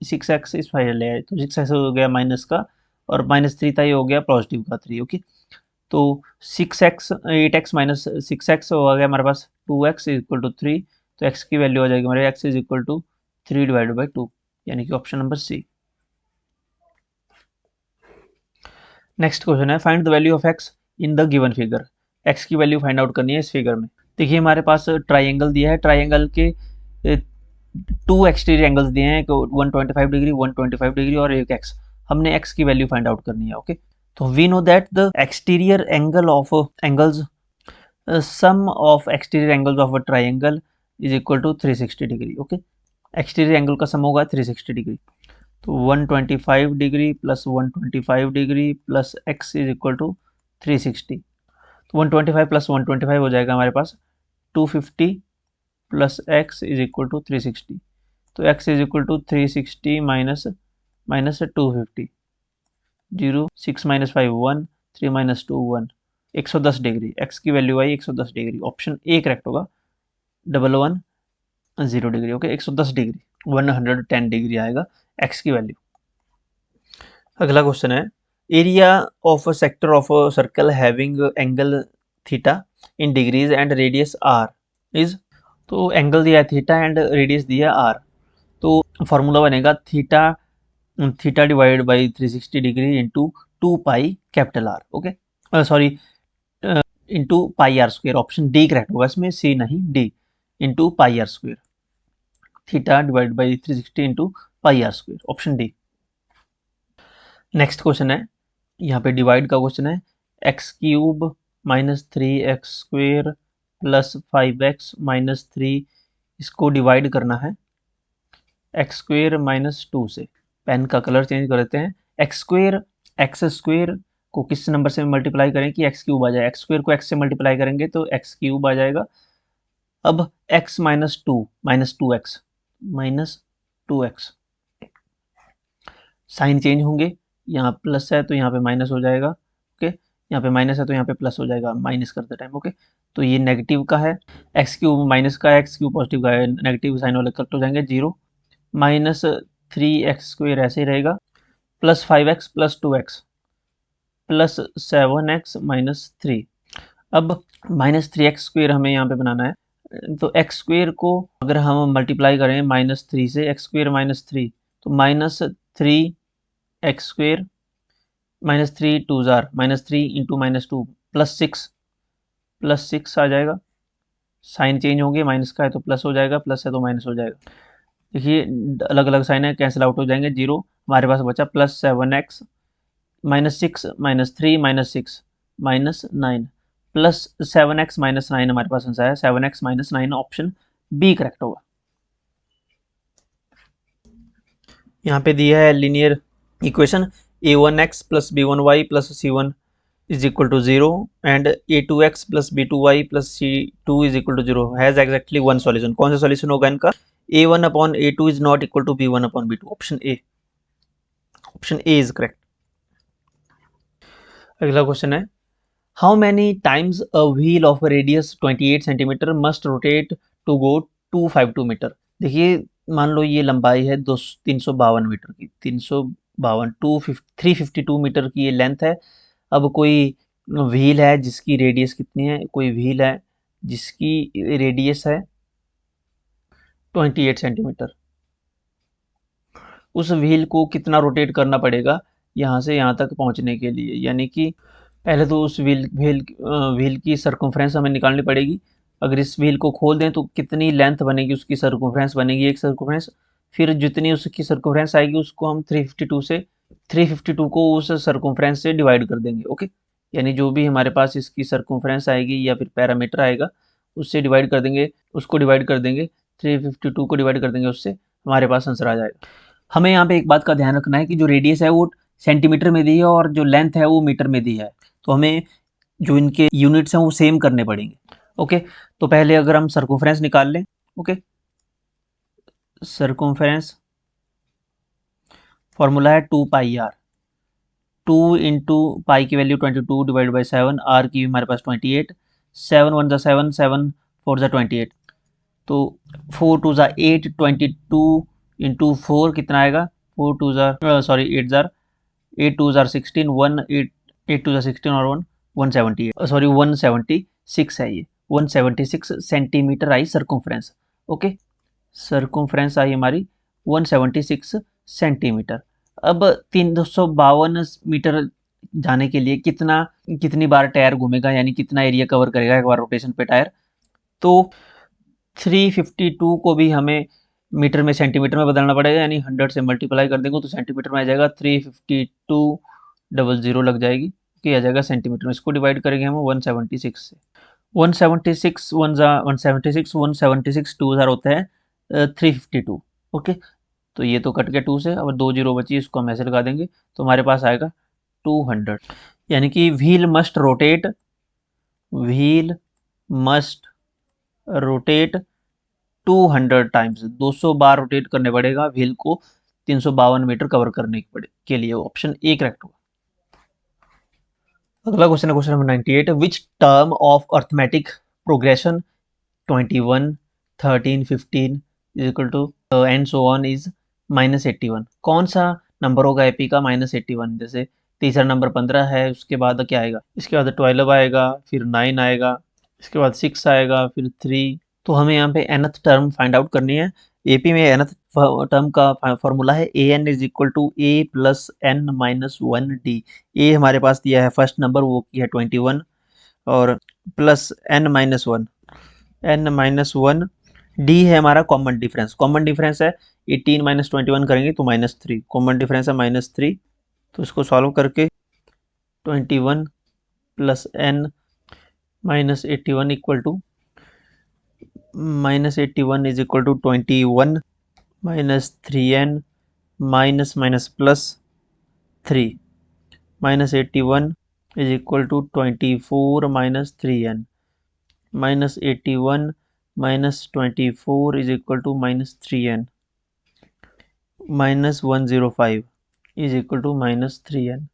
S1: 6x इस साइड ले आए, तो 6x हो गया माइनस का और -3 था, ये हो गया पॉजिटिव का 3। ओके, तो 6x 8x माइनस 6x हो गया हमारे पास 2x इज इक्वल टू 3। तो x की वैल्यू आ जाएगी हमारे x is equal to 3 divided by 2, यानी कि option number C. Next question है find the value of x in the given figure. x की वैल्यू फाइंड आउट करनी है इस फिगर में। देखिए हमारे पास ट्राइंगल दिया है, ट्राइंगल के 2 एक्सटीरियर एंगल्स दिए हैं, 125 डिग्री, 125 डिग्री और एक x। हमने x की वैल्यू फाइंड आउट करनी है। ओके, तो we know that the exterior angle of angles sum of exterior angles of a triangle is equal to 360 degree. Okay, exterior angle का सम होगा 360 degree. तो 125 degree plus 125 degree plus x is equal to 360। तो 125 plus 125 हो जाएगा हमारे पास 250 plus x is equal to 360। तो x is equal to 360 minus 250, 0 6 minus 5 1, 3 minus 2 1, 110 degree. x की वैल्यू आई 110 डिग्री, ऑप्शन ए करेक्ट होगा। 110 डिग्री। ओके, 110 डिग्री, 110 डिग्री आएगा x की वैल्यू। अगला क्वेश्चन है area of a sector of a circle having angle theta in degrees and radius R is. तो angle दिया है थीटा एंड रेडियस दिया है आर। तो फॉर्मूला बनेगा theta divided by 360 degree into 2 pi capital R. Okay, sorry, into pi R square, option D correct होगा इसमें, C नहीं, D into pi R square. Theta divide by 360 into pi R square, option D. Next question है, यहाँ पे divide का question है। X cube minus 3x square plus 5x minus 3, इसको divide करना है एक्स स्क्वेयर माइनस 2 से। पेन का कलर चेंज कर देते हैं। एक्स स्क्वेयर को किस नंबर से मल्टीप्लाई करें कि एक्स क्यूब आ जाए? एक्स स्क्वेयर को एक्स से मल्टीप्लाई करेंगे तो एक्स क्यूब आ जाएगा। अब x minus 2 x, minus 2x। Sign change होंगे, यहाँ प्लस है तो यहाँ पे माइनस हो जाएगा। ओके, यहाँ पे माइनस है तो यहाँ पे प्लस हो जाएगा माइनस करते टाइम। ओके, तो ये नेगेटिव का है, एक्स क्यूब माइनस का है, एक्स क्यूब पॉजिटिव का है, नेगेटिव साइन वाले कट हो जाएंगे, 0। माइनस 3x² ऐसे ही रहेगा, plus 5x plus 2x plus 7x minus 3। अब -3x² हमें यहाँ पे बनाना है, तो x² को अगर हम मल्टीप्लाई करें -3 से, x² -3, तो -3x² -3 2 जार -3 इंटू -2 +6 आ जाएगा। साइन चेंज होंगे, माइनस का है तो प्लस हो जाएगा, प्लस है तो माइनस हो जाएगा। देखिए अलग अलग साइन है, कैंसिल आउट हो जाएंगे, 0। हमारे पास बचा +7x -6 -3 -6 -9 +7x -9 हमारे पास आंसर है 7x -9। ऑप्शन बी करेक्ट होगा। यहाँ पे दिया है linear equation a1x + b1y + c1 = 0 and a2x + b2y + c2 = 0 has exactly one solution. कौन सा सॉल्यूशन होगा इनका? a1/a2 is not equal to b1/b2। Option A is correct. अगला क्वेश्चन है, how many times a wheel of radius 28 centimetre must rotate to go 252 metre. देखिए मान लो ये लंबाई है 352 मीटर की, 352 352 मीटर की ये लेंथ है। अब कोई व्हील है जिसकी रेडियस कितनी है, कोई व्हील है जिसकी रेडियस है 28 सेंटीमीटर। उस व्हील को कितना रोटेट करना पड़ेगा यहाँ से यहाँ तक पहुँचने के लिए, यानी कि पहले तो उस व्हील की सर्कमफ्रेंस हमें निकालनी पड़ेगी। अगर इस व्हील को खोल दें तो कितनी लेंथ बनेगी, उसकी सर्कमफ्रेंस बनेगी एक सर्कमफ्रेंस। फिर जितनी उसकी सर्कमफ्रेंस आएगी उसको हम 352 को उस सर्कमफ्रेंस से डिवाइड कर देंगे। ओके, यानी जो भी हमारे पास इसकी सर्कमफ्रेंस आएगी या फिर पैरामीटर आएगा उससे डिवाइड कर देंगे, उसको डिवाइड कर देंगे 352 को डिवाइड कर देंगे उससे, हमारे पास आंसर आ जाएगा। हमें यहाँ पे एक बात का ध्यान रखना है कि जो रेडियस है वो सेंटीमीटर में दी है और जो लेंथ है वो मीटर में दी है, तो हमें जो इनके यूनिट्स हैं वो सेम करने पड़ेंगे। ओके, तो पहले अगर हम सर्कमफ्रेंस निकाल लें। ओके, सर्कमफ्रेंस फॉर्मूला है 2πr, 2 इंटू पाई की वैल्यू 22 डिवाइड बाई 7, आर की हमारे पास 28, 7 1 7 7 4 28, तो 4 2 8, 22 इंटू 4 कितना आएगा, 4 2 8 जार 8 2 16, 1 8 8 2 16 और 1 178, सॉरी 176 है ये, 176 सेंटीमीटर आई सर्कमफ्रेंस। ओके, सर्कमफ्रेंस आई हमारी 176 सेंटीमीटर। अब 352 मीटर जाने के लिए कितनी बार टायर घूमेगा, यानी कितना एरिया कवर करेगा एक बार रोटेशन पे टायर। तो 352 को भी हमें मीटर में सेंटीमीटर में बदलना पड़ेगा, यानी 100 से मल्टीप्लाई कर देंगे तो सेंटीमीटर में आ जाएगा, 352 00 लग जाएगी, कि आ जाएगा सेंटीमीटर में। इसको डिवाइड करेंगे हम 176 से, 176 176 176 2 हज़ार होता है 352। ओके, तो ये तो कट गया 2 से, अब 2 0 बची, इसको हम ऐसे लगा देंगे तो हमारे पास आएगा 200। यानी कि व्हील मस्ट रोटेट 200 टाइम्स, 200 बार रोटेट करने पड़ेगा व्हील को 352 मीटर कवर करने के लिए। ऑप्शन ए करेक्ट होगा। अगला क्वेश्चन है question number 98, which term of arithmetic progression 21 13 15 is equal to and so on is -81। कौन सा नंबर होगा एपी का -81? जैसे तीसरा नंबर 15 है, उसके बाद क्या आएगा, इसके बाद 12 आएगा, फिर 9 आएगा, इसके बाद 6 आएगा, फिर 3। तो हमें यहाँ पे nth टर्म फाइंड आउट करनी है। एपी में nth टर्म का फॉर्मूला है an is equal to a plus n minus 1d। ए हमारे पास दिया है फर्स्ट नंबर, वो की है 21, और प्लस n-1 डी है हमारा कॉमन डिफरेंस है 18 - 21 करेंगे तो -3, कॉमन डिफरेंस है -3। तो इसको सॉल्व करके 21 plus n minus 81 equal to -81 is equal to 21 minus 3n minus minus plus 3, -81 is equal to 24 minus 3n, -81 -24 is equal to -3n, -105 is equal to -3n।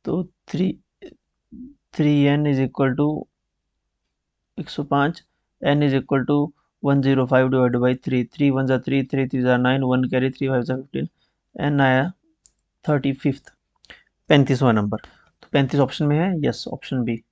S1: तो 3n is equal to 105, n is equal to 105 divide by 3, 3 1 जा 3, 3 3 जा 9, 1 carry 3 5 जा 15, n आया 35, 35वां number. तो 35 option में है, yes option B.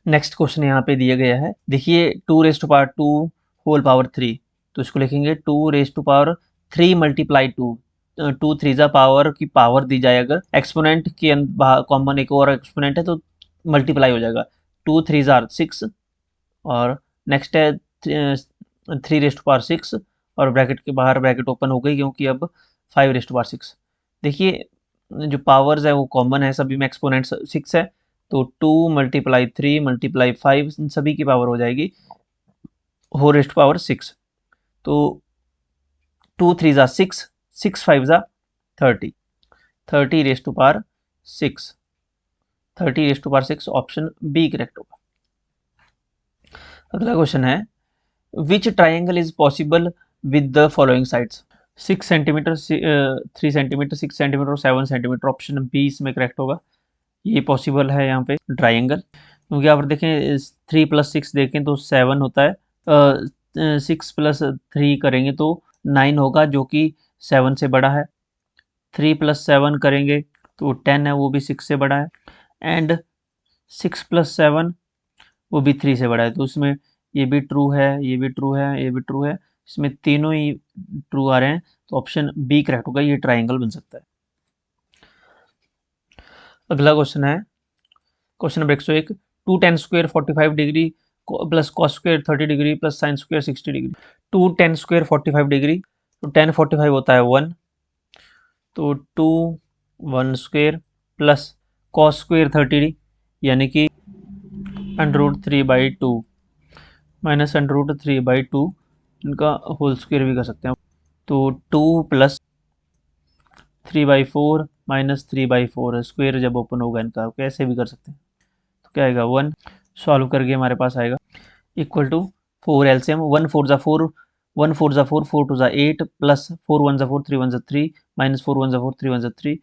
S1: Next question यहाँ पे दिया गया है, देखिए 2⁻² होल पावर 3, तो इसको लिखेंगे 2⁻³ मल्टीप्लाई 2, 2 3 जा पावर की पावर दी जाए, अगर एक्सपोनेंट के कॉमन एक और एक्सपोनेंट है तो मल्टीप्लाई हो जाएगा, 2 3 जार 6, और नेक्स्ट है 3⁻6, और ब्रैकेट के बाहर ब्रैकेट ओपन हो गई क्योंकि अब 5⁻6। देखिए जो पावर्स है वो कॉमन है, सभी में एक्सपोनेंट 6 है, तो 2 × 3 × 5 इन सभी की पावर हो जाएगी होल पावर 6। तो 2 3 जा 6, 6 5 जा 30, 30⁻6, 30⁻6 ऑप्शन बी करेक्ट होगा। अगला क्वेश्चन है, विच triangle is possible with the following sides? 6 centimetre, 3 centimetre, 6 centimetre और 7 सेंटीमीटर, ऑप्शन बी इसमें करेक्ट होगा। ये पॉसिबल है यहाँ पे ट्राइंगल, क्योंकि यहाँ पर देखें 3 + 6 देखें तो 7 होता है, 6 + 3 करेंगे तो 9 होगा जो कि 7 से बड़ा है, 3 + 7 करेंगे तो 10 है, वो भी 6 से बड़ा है, एंड 6 + 7 वो भी 3 से बड़ा है। तो उसमें ये भी ट्रू है, ये भी ट्रू है, ये भी ट्रू है, इसमें तीनों ही ट्रू आ रहे हैं, तो ऑप्शन बी करेक्ट होगा, ये ट्राइंगल बन सकता है। अगला क्वेश्चन है, question number 101, 2 tan² 45 degree plus cos² 30 degree plus sin² 60 degree. 2 tan² 45 degree, तो tan 45 होता है 1, तो 2 1² प्लस cos² 30 यानी कि √3/2 माइनस √3/2, इनका होल स्क्वायर भी कर सकते हैं, तो 2 + 3/4 माइनस 3/4 स्क्वायर जब ओपन होगा इनका, कैसे भी कर सकते हैं, तो क्या आएगा 1, सॉल्व करके हमारे पास आएगा इक्वल टू 4 एलसीएम, 1 4 जा 4, 1 4 जा 4, 4 2 जा 8 प्लस 4 1 जा 4, 3 1 जा 3 माइनस 4 1 जा 4, 3 1 जा 3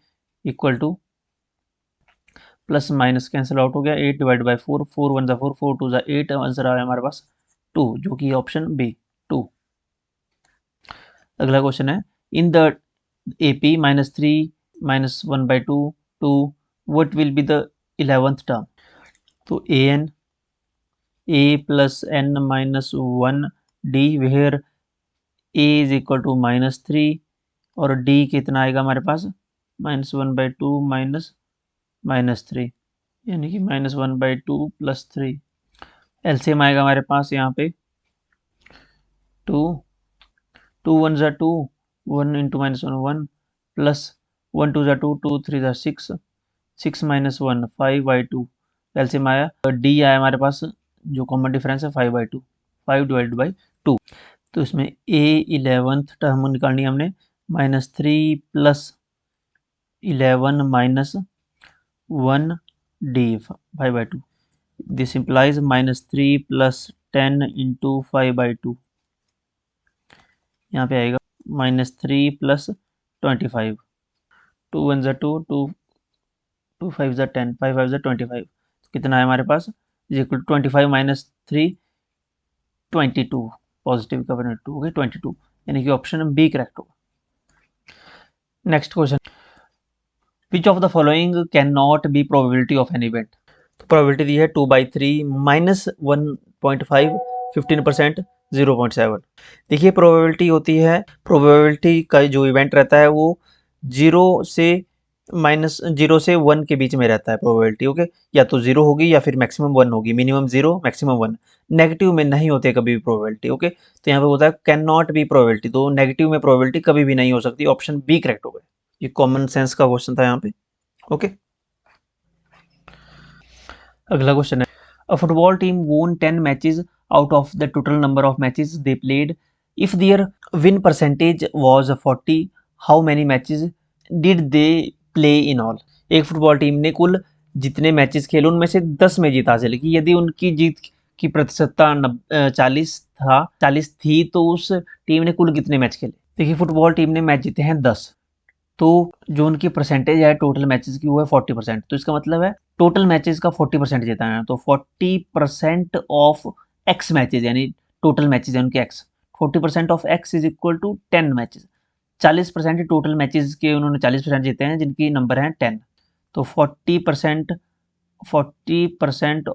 S1: equal two plus minus cancel out हो गया, 8 डिवाइड बाई 4, 4 1 जा 4, 4 2 जा 8, आंसर आया हमारे पास 2, जो कि ऑप्शन बी 2। अगला क्वेश्चन है, in the AP -3 -1/2 2 what will be the 11th term? तो an a plus n minus 1 d where a is equal to -3 और d कितना आएगा हमारे पास -1/2 -3, यानी कि -1/2 + 3, एलसीएम आएगा हमारे पास यहाँ पे 2, 2 1 जा 2, 1 × -1 1 प्लस 1 2 जा 2, 2 3 जा 6, 6 - 1 5/2, एलसीएम आया, डी आया हमारे पास जो कॉमन डिफरेंस है 5/2, 5 डिवाइड बाई 2, तो इसमें a 11th टर्म निकालनी है हमने, -3 + 11 - 1 d 5/2, दिस implies -3 + 10 × 5/2, यहाँ पे आएगा -3 + 25, 2 1 जा 2, 2 5 जा 10, 5 5 जा 25, तो कितना है हमारे पास इज इक्वल टू 25 - 3 22, पॉजिटिव का 2 हो गई 22, यानी कि ऑप्शन बी करेक्ट होगा। Next question, which of the following can not B probability of an event? तो प्रोबेबिलिटी दी है 2/3 -1.5 15% 0.7। देखिए प्रोबेबिलिटी होती है, प्रोबेबिलिटी का जो इवेंट रहता है वो 0 से -1 के बीच में रहता है प्रोबेबिलिटी, ओके, या तो 0 होगी या फिर मैक्सिमम 1 होगी, मिनिमम 0 मैक्सिमम 1, नेगेटिव में नहीं होते कभी भी प्रोबेबिलिटी, ओके, तो यहाँ पे होता है कैन नॉट बी प्रोबेबिलिटी, तो नेगेटिव में प्रोबेबिलिटी कभी भी नहीं हो सकती, ऑप्शन बी करेक्ट होगा। ये कॉमन सेंस का क्वेश्चन था यहाँ पे, ओके। अगला क्वेश्चन है, a football team won 10 matches out of the total number of matches they played, if their win percentage was 40, how many matches did they play in all? एक football team ने कुल जितने matches खेले उनमें से 10 में जीत हासिल की, यदि उनकी जीत की प्रतिशतता 40 थी, तो उस टीम ने कुल कितने मैच खेले? देखिए फुटबॉल टीम ने मैच जीते हैं 10, तो जो उनकी परसेंटेज है टोटल मैचेस की वो है 40%। तो इसका मतलब है टोटल मैचेस का 40% जीता है, तो 40% ऑफ एक्स मैचेज, यानी टोटल मैचेज है उनके x, 40% of x is equal to 10 matches. 40% total matches के उन्होंने 40% जीते हैं जिनकी नंबर है 10, तो 40%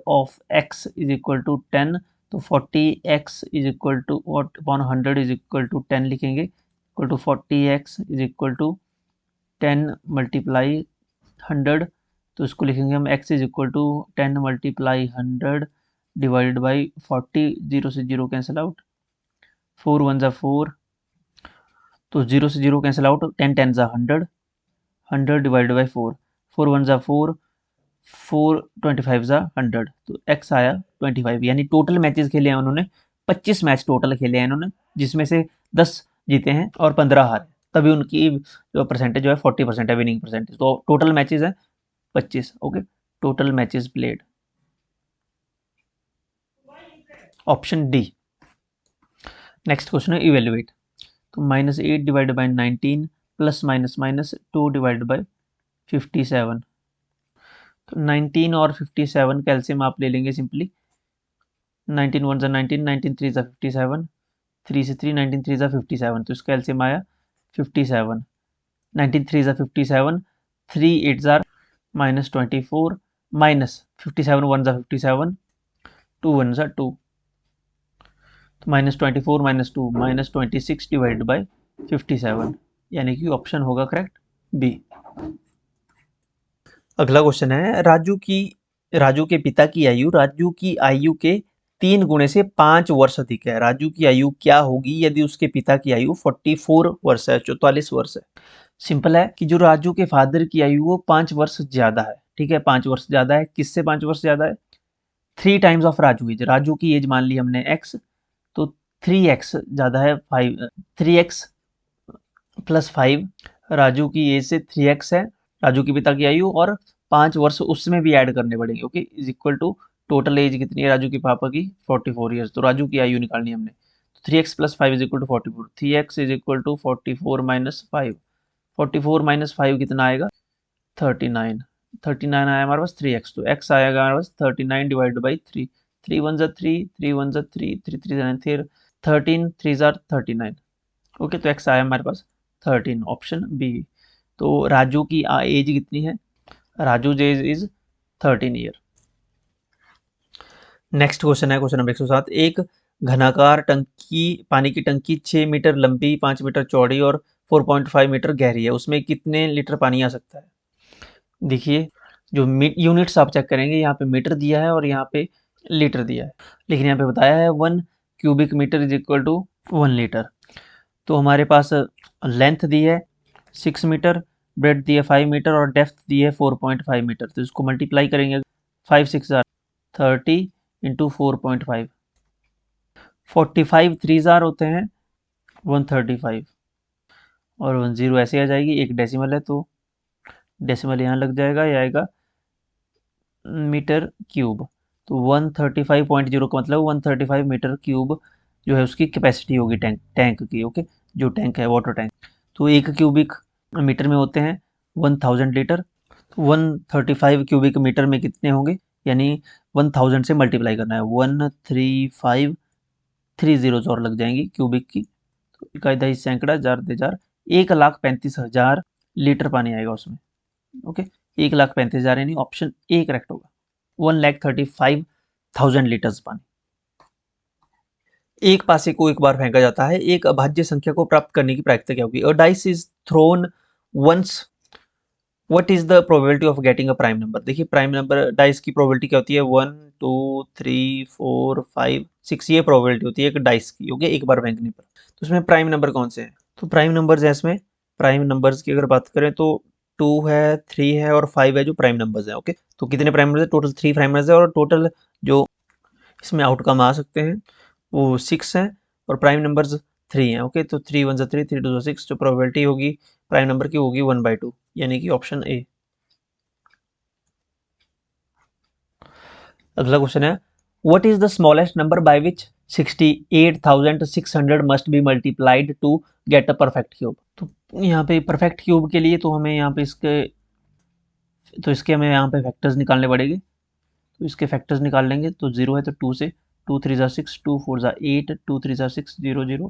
S1: of x is equal to 10, तो 40x is equal to what upon 100 is equal to 10 लिखेंगे, equal to 40x is equal to 10 multiply 100, तो इसको लिखेंगे हम x is equal to 10 multiply 100 divided by 40, zero से जीरो कैंसिल आउट, 4 1 ज़ा 4, तो zero से जीरो कैंसिल आउट, 10 10 ज़ा 100, 100 डिवाइडेड बाई 4, 4 1 ज़ा 4, 4 25 ज़ा 100, तो x आया 25। यानी टोटल मैचेस खेले हैं उन्होंने 25 मैच टोटल खेले हैं इन्होंने, जिसमें से 10 जीते हैं और 15 हारे, तभी उनकी जो परसेंटेज जो है 40% है विनिंग परसेंटेज। तो टोटल मैचेस है 25। Okay, total matches played, option D. Next question है इवेल्युएट। तो -8 divided by 19 plus minus minus 2 divided by 57। तो 19 और 57 का एलसीएम आप ले लेंगे सिंपली, 19 1 ज़ा 19, 19 3 ज़ा 57, 3 से 3, 19 3 ज़ा 57, तो इसका एलसीएम आया 57, 19 3 ज़ा 57, 3 8 ज़ा -24, माइनस 57 1 ज़ा 57, 2 1 ज़ा 2, तो -24 -2 -26 डिवाइडेड बाई 57, यानी कि ऑप्शन होगा करेक्ट बी। अगला क्वेश्चन है, राजू के पिता की आयु राजू की आयु के 3 गुणे से 5 वर्ष अधिक है। राजू की आयु क्या होगी यदि उसके पिता की आयु 44 वर्ष है, 44 वर्ष है। सिंपल है कि जो राजू के फादर की आयु वो 5 वर्ष ज्यादा है। ठीक है, 5 वर्ष ज्यादा है, किससे 5 वर्ष ज्यादा है? 3 times of Raju age, Raju की एज मान ली हमने x, तो 3x ज्यादा है 5, 3x प्लस 5, राजू की एज से 3x है राजू के पिता की आयु, और 5 वर्ष उसमें भी ऐड करने पड़ेंगे। Okay, is equal to total age कितनी है राजू के पापा की? 44 ईयर्स। तो राजू की आयु निकालनी हमने, तो 3x plus 5 is equal to 44, 3x is equal to 44 minus 5, 44 minus 5 कितना आएगा? 39, 39 आया हमारे पास 3x, तो x आएगा हमारे पास 39 डिवाइड बाई 3, 3 1 ज़ा 3, 3 1 ज़ा 3, 3 3 ज़ा 9, फिर 13 3 ज़ा 39। ओके, तो x आया हमारे पास 13, ऑप्शन बी। तो राजू की एज कितनी है? Raju age is 13 year. Next question है क्वेश्चन नंबर 107। एक घनाकार टंकी, पानी की टंकी 6 मीटर लंबी, 5 मीटर चौड़ी और 4.5 मीटर गहरी है, उसमें कितने लीटर पानी आ सकता है? देखिए, जो यूनिट्स आप चेक करेंगे, यहाँ पे मीटर दिया है और यहाँ पे लीटर दिया है, लेकिन यहाँ पे बताया है 1 cubic metre is equal to 1 litre. तो हमारे पास लेंथ दी है 6 मीटर, ब्रेड दी है 5 मीटर और डेप्थ दी है 4.5 मीटर। तो इसको मल्टीप्लाई करेंगे, 5 6 30 इंटू 4.5, 45 3 होते हैं 135, और 10 ऐसे आ जाएगी, एक डेसिमल है तो डेसिमल यहाँ लग जाएगा, ये आएगा मीटर क्यूब। तो 135.0 का मतलब 135 मीटर क्यूब जो है उसकी कैपेसिटी होगी टैंक की। ओके, जो टैंक है वाटर टैंक, तो 1 क्यूबिक मीटर में होते हैं 1000 लीटर, तो 135 क्यूबिक मीटर में कितने होंगे? यानी 1000 से मल्टीप्लाई करना है, 135 3 जीरोज और लग जाएंगी क्यूबिक की, तो इकाई दही सैकड़ा, जार दे जार, 1,35,000 लीटर पानी आएगा उसमें। ओके, 1,35,000, यानी ऑप्शन ए करेक्ट होगा, 1,35,000 लीटर्स पानी। एक पासे को एक बार फेंका जाता है, एक अभाज्य संख्या को प्राप्त करने की प्रायिकता क्या होगी? A dice is thrown once, what is the probability of getting a prime number? देखिए प्राइम नंबर डाइस की प्रोबेबिलिटी क्या होती है? 1 2 3 4 5 6, ये प्रोबेबिलिटी होती है एक डाइस की। ओके, एक बार फेंकने पर। तो उसमें प्राइम नंबर कौन से हैं? तो प्राइम नंबर्स है इसमें, प्राइम नंबर्स की अगर बात करें तो 2 है, 3 है और 5 है जो प्राइम नंबर्स हैं। ओके, तो कितने प्राइम नंबर्स है? टोटल 3 प्राइम नंबर्स है, और टोटल जो इसमें आउटकम आ सकते हैं वो 6 हैं, और प्राइम नंबर्स 3 हैं। ओके, तो 3 1 3, 3 2 6, जो प्रोबेबिलिटी होगी प्राइम नंबर की होगी 1/2, यानी कि ऑप्शन ए। अगला क्वेश्चन है, what is the smallest number by which 68,600 must be multiplied to get a perfect cube. तो यहाँ पे परफेक्ट क्यूब के लिए तो हमें यहाँ पे इसके हमें यहाँ पे फैक्टर्स निकालने पड़ेंगे। तो इसके फैक्टर्स निकाल लेंगे तो 0 है तो 2 से, 2 3 ज़ा 6, 2 4 ज़ा 8, 2 3 ज़ा 6, 0 0,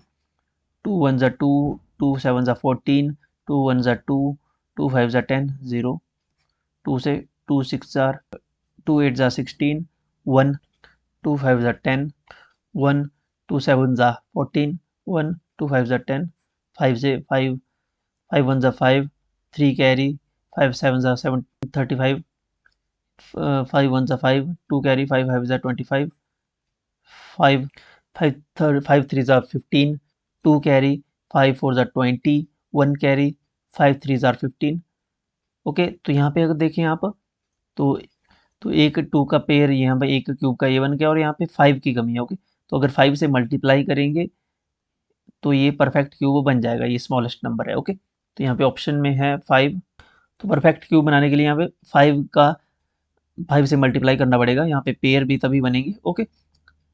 S1: 2 1 ज़ा 2, 2 7 ज़ा 14, 2 1 ज़ा 2, 2 5 ज़ा 10, 0, 2 से, 2 6 ज़ा 2 8 ज़ा 16, 1, 2 5 ज़ा 10, 1, 2 7 ज़ा 14, 1, 2 5 ज़ा 10, 5 से 5, 5 1 ज़ा 5, 3 कैरी, 5 7 ज़ा 7, 35, 5 1 ज़ा 5, 2 कैरी, 5 5 ज़ा 25, 5 5 3 ज़ा 15, 2 कैरी, 5 4 ज़ा 20, 1 कैरी, 5 3 ज़ा 15। ओके, तो यहाँ पे अगर देखें आप तो एक 2 का पेयर यहाँ पे एक क्यूब का ये बन गया और यहाँ पे 5 की कमी है। ओके, तो अगर 5 से मल्टीप्लाई करेंगे तो ये परफेक्ट क्यूब बन जाएगा, ये स्मॉलेस्ट नंबर है। ओके, तो यहाँ पे ऑप्शन में है 5। तो परफेक्ट क्यूब बनाने के लिए यहाँ पे 5 से मल्टीप्लाई करना पड़ेगा, यहाँ पे पेयर भी तभी बनेंगे। ओके,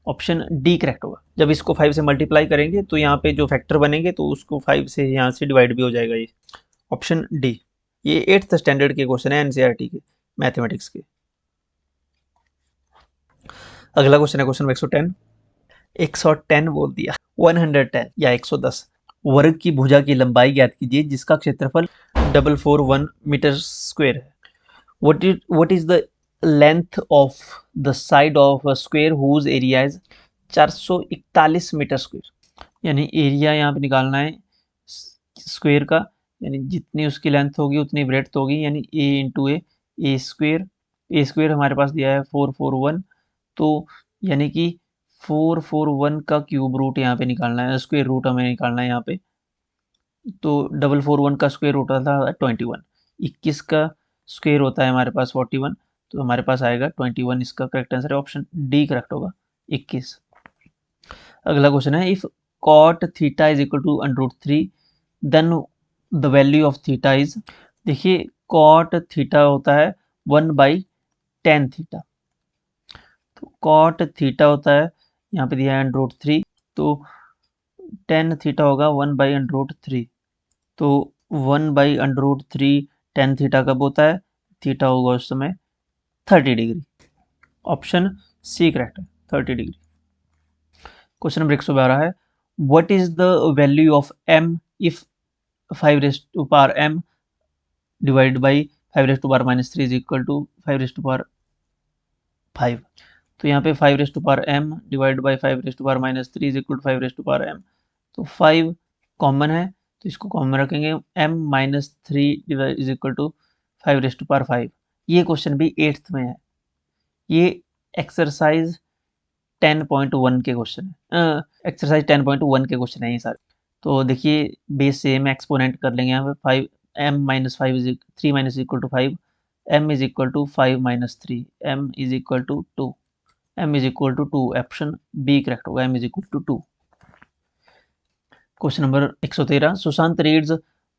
S1: ऑप्शन डी करेक्ट होगा। जब इसको 5 से मल्टीप्लाई करेंगे तो यहाँ पे जो फैक्टर बनेंगे तो उसको 5 से यहाँ से डिवाइड भी हो जाएगा, ये ऑप्शन डी। ये 8th स्टैंडर्ड के क्वेश्चन है एनसीईआरटी के मैथमेटिक्स के। अगला क्वेश्चन है क्वेश्चन 110। 110 बोल दिया, 110 या 110 वर्ग की भुजा की लंबाई ज्ञात कीजिए जिसका क्षेत्रफल 441 मीटर स्क्वायर है। what is the length of the side of a square whose area is 441 metre square. यानी एरिया यहाँ पे निकालना है स्क्वायर का, यानी जितनी उसकी लेंथ होगी उतनी ब्रेड्थ होगी, यानी ए इंटू ए स्क्वायर हमारे पास दिया है 441। तो यानी कि 441 का क्यूब रूट यहाँ पे निकालना है, स्क्वायर रूट हमें निकालना है यहाँ पे। तो 441 का स्क्वायर रूट होता है 21, 21 का स्क्वायर होता है हमारे पास 41, तो हमारे पास आएगा 21। इसका करेक्ट आंसर है ऑप्शन डी करेक्ट होगा, 21। अगला क्वेश्चन है if cot theta is equal to √3 then the value of theta is. देखिए कॉट थीटा होता है 1/tan थीटा, तो कॉट थीटा होता है यहाँ पे दिया है √3, तो tan थीटा होगा 1/√3। तो 1/√3 tan थीटा कब होता है, थीटा होगा उस समय 30 डिग्री। ऑप्शन सी करेक्ट है, 30 डिग्री। क्वेश्चन नंबर 112 है what is the value of m if 5m divide by 5⁻³ is equal to 5/5। तो यहाँ पे 5m divide by 5⁻³ is equal to 5/m। तो 5 कॉमन है तो इसको कॉमन रखेंगे, m-3 इज इक्वल टू 5/5। ये क्वेश्चन भी 8th में है, ये एक्सरसाइज 10.1 के क्वेश्चन है, एक्सरसाइज 10.1 के क्वेश्चन है ये सारे। तो देखिए बेस सेम एक्सपोनेंट कर लेंगे यहाँ पे 5 m-5 is 3 minus equal to 5, m is equal to 5-3, m is equal to 2, m is equal to 2। Option B correct होगा, m is equal to 2। Question number 113 Sushant reads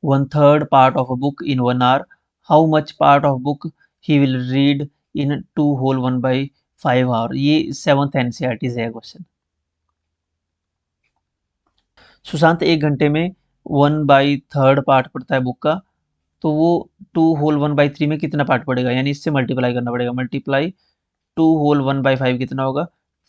S1: 1/3 part of a book in 1 hour, how much part of book he will read in 2 whole 1/5 hour. ये 7th NCERT से है question. Sushant 1 घंटे में 1/3 part पढ़ता है book का, तो वो 2 होल 1/3 में कितना पार्ट पड़ेगा, यानी इससे मल्टीप्लाई करना पड़ेगा। मल्टीप्लाई 2 होल 1/5 कितना होगा,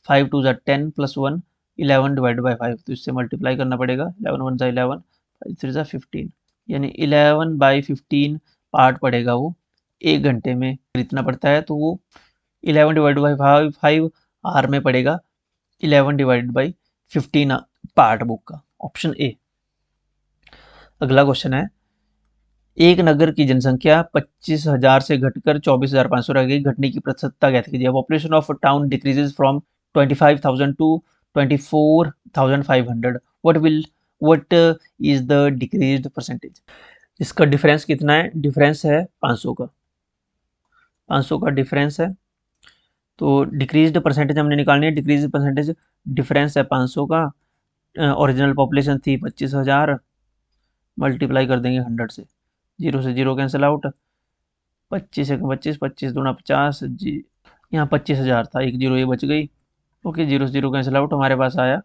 S1: 5 2 ज़ा 10 प्लस 1 11 डिवाइड बाई 5, तो इससे मल्टीप्लाई करना पड़ेगा। 11 1 ज़ा 11, 5 3 ज़ा 15, यानी 11/15 पार्ट पड़ेगा वो 1 घंटे में। इतना पड़ता है तो वो 11 डिवाइड बाई 5 आर में पड़ेगा 11 डिवाइड बाई 15 पार्ट बुक का, ऑप्शन ए। अगला क्वेश्चन है एक नगर की जनसंख्या 25,000 से घटकर 24,500 रह गई, घटने की प्रतिशतता ज्ञात कीजिए। Population of town decreases from 25,000 to 24,500, what is the decreased percentage. इसका डिफरेंस कितना है, डिफरेंस है 500 का, 500 का डिफरेंस है। तो डिक्रीज्ड परसेंटेज हमने निकालनी है, डिक्रीज्ड परसेंटेज डिफरेंस है 500 का। ओरिजिनल पॉपुलेशन थी 25,000, मल्टीप्लाई कर देंगे 100 से, 0 से 0 कैंसिल आउट, 25 1 25, 25 दूना 50 जी, यहाँ 25,000 था, 1 0 ये बच गई, ओके, 0 से 0 कैंसिल आउट, हमारे पास आया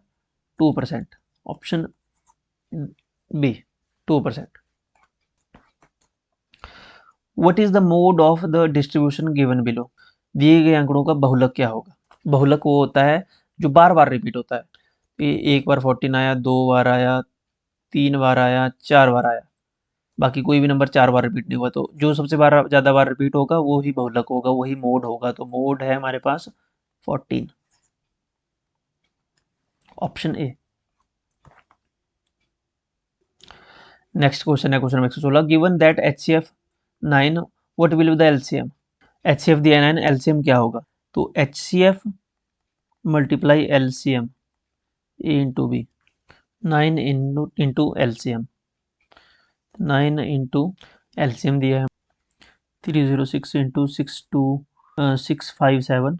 S1: 2%, option B 2%। What is the mode of the distribution given below, दिए गए आंकड़ों का बहुलक क्या होगा। बहुलक वो होता है जो बार बार रिपीट होता है। एक बार 14 आया, 2 बार आया, 3 बार आया, 4 बार आया, बाकी कोई भी नंबर 4 बार रिपीट नहीं हुआ, तो जो सबसे ज़्यादा बार रिपीट होगा वो ही बहुलक होगा, वही मोड होगा। तो मोड है हमारे पास 14, ऑप्शन ए। नेक्स्ट क्वेश्चन है question number 116, given that HCF 9 what will be the LCM। HCF दिया है 9, LCM क्या होगा। तो HCF multiply LCM, A into B, 9 into LCM, 9 into LCM दिया है 306 इंटू 657,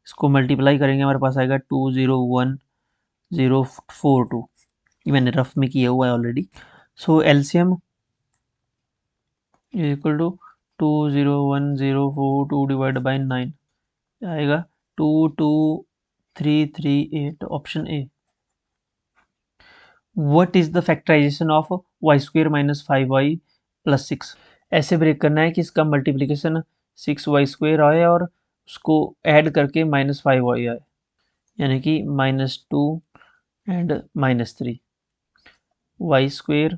S1: इसको मल्टीप्लाई करेंगे हमारे पास आएगा 201042, ये मैंने रफ में किया हुआ है already. So LCM equal to 201042 divide by 9 आएगा 22338, option A. What is the factorization of y square minus 5y plus 6। ऐसे ब्रेक करना है कि इसका मल्टीप्लीकेशन 6y स्क्वेयर आए और उसको ऐड करके -5y आए, यानी कि -2 and -3, Y square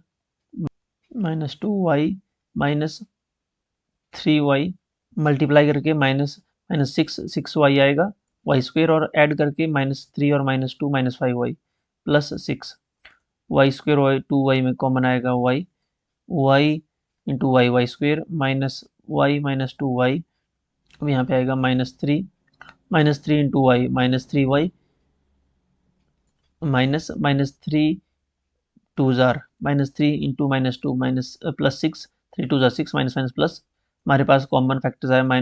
S1: -2y -3y multiply करके -6y आएगा वाई स्क्वेयर, और ऐड करके -3 और -2 -5y plus 6, Y square Y 2y में कॉमन आएगा y, y into y square minus y minus 2y, अब यहाँ पे आएगा -3 इंटू वाई -3y -3 2 जार -3 इंटू -2 प्लस 6, 3 2 जार 6 माइनस माइनस प्लस, हमारे पास कॉमन फैक्टर्स है -y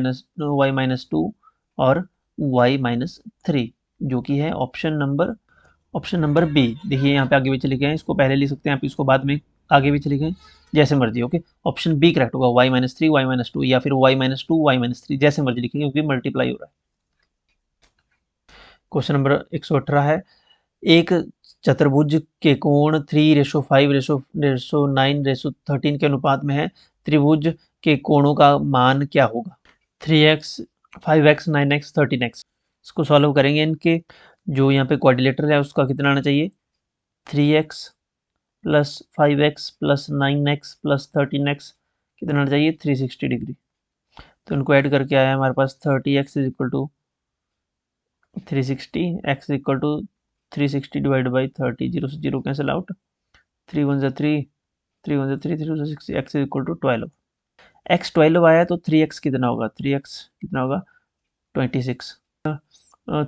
S1: -2 और y -3, जो कि है ऑप्शन नंबर बी। देखिए यहाँ पे आगे भी चले गए हैं, इसको पहले लिख सकते हैं आप, इसको बाद में आगे भी चले गए, जैसे मर्जी। ओके, ऑप्शन बी करेक्ट होगा, y -3 y -2 या फिर y -2 y -3, जैसे मर्जी लिखेंगे क्योंकि मल्टीप्लाई हो रहा है। क्वेश्चन नंबर 118 है, एक चतुर्भुज के कोण 3:5:9:13 के अनुपात में है, त्रिभुज के कोणों का मान क्या होगा। 3x 5x 9x 13x, इसको सॉल्व करेंगे। इनके जो यहाँ पे क्वाड्रिलेटरल है उसका कितना आना चाहिए, 3x plus 5x plus 9x plus 13x कितना आना चाहिए, 360 डिग्री। तो इनको ऐड करके आया हमारे पास 30x is equal to 360, x equal to 360 divide by 30, 0 से 0 कैंसिल आउट, 3 1 जा 3, 3 1 जा 3, 3 2 जा 6, x is equal to 12। x 12 आया तो 3x कितना होगा, 3x कितना होगा 26,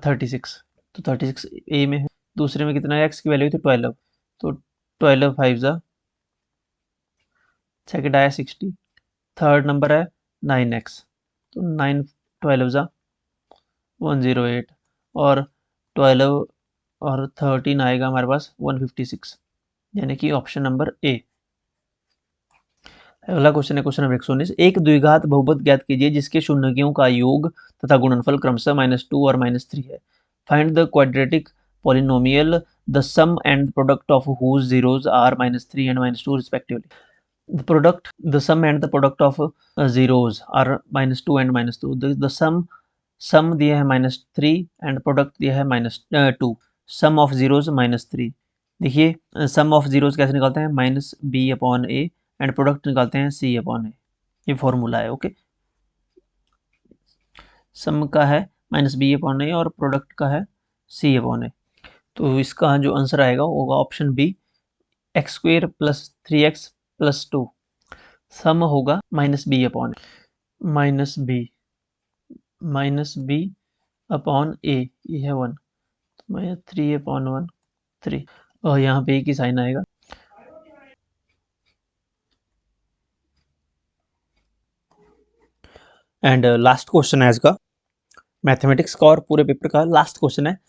S1: 36, तो 36 ए में है, दूसरे में कितना है, x की वैल्यू थी 12, तो 12 5 जा, सेकेंड आया 60, थर्ड नंबर है 9x, तो 9 12 जा 108, और 12 और 13 आएगा हमारे पास 156, यानी कि ऑप्शन नंबर ए। अगला क्वेश्चन है क्वेश्चन नंबर 119, एक द्विघात बहुपद ज्ञात कीजिए जिसके शून्यकों का योग तथा गुणनफल क्रमशः -2 और -3 है। Find the quadratic polynomial the sum and product of whose zeros are -3 and -2 respectively. the sum and the product of zeros are -2 and -2, the sum दिया है -3 एंड प्रोडक्ट दिया है -2, सम ऑफ जीरोज -3। देखिए सम ऑफ जीरोज कैसे निकालते हैं, -b/a and product निकालते हैं c/a, ये फॉर्मूला है। ओके, सम का है -b/a और प्रोडक्ट का है c/a, तो इसका जो आंसर आएगा वो होगा ऑप्शन बी, x² + 3x + 2, सम होगा -b/a, ये है 1, तो 3/1 3, और यहाँ पे एक ही साइन आएगा। एंड लास्ट क्वेश्चन है इसका, मैथमेटिक्स का और पूरे पेपर का लास्ट क्वेश्चन है,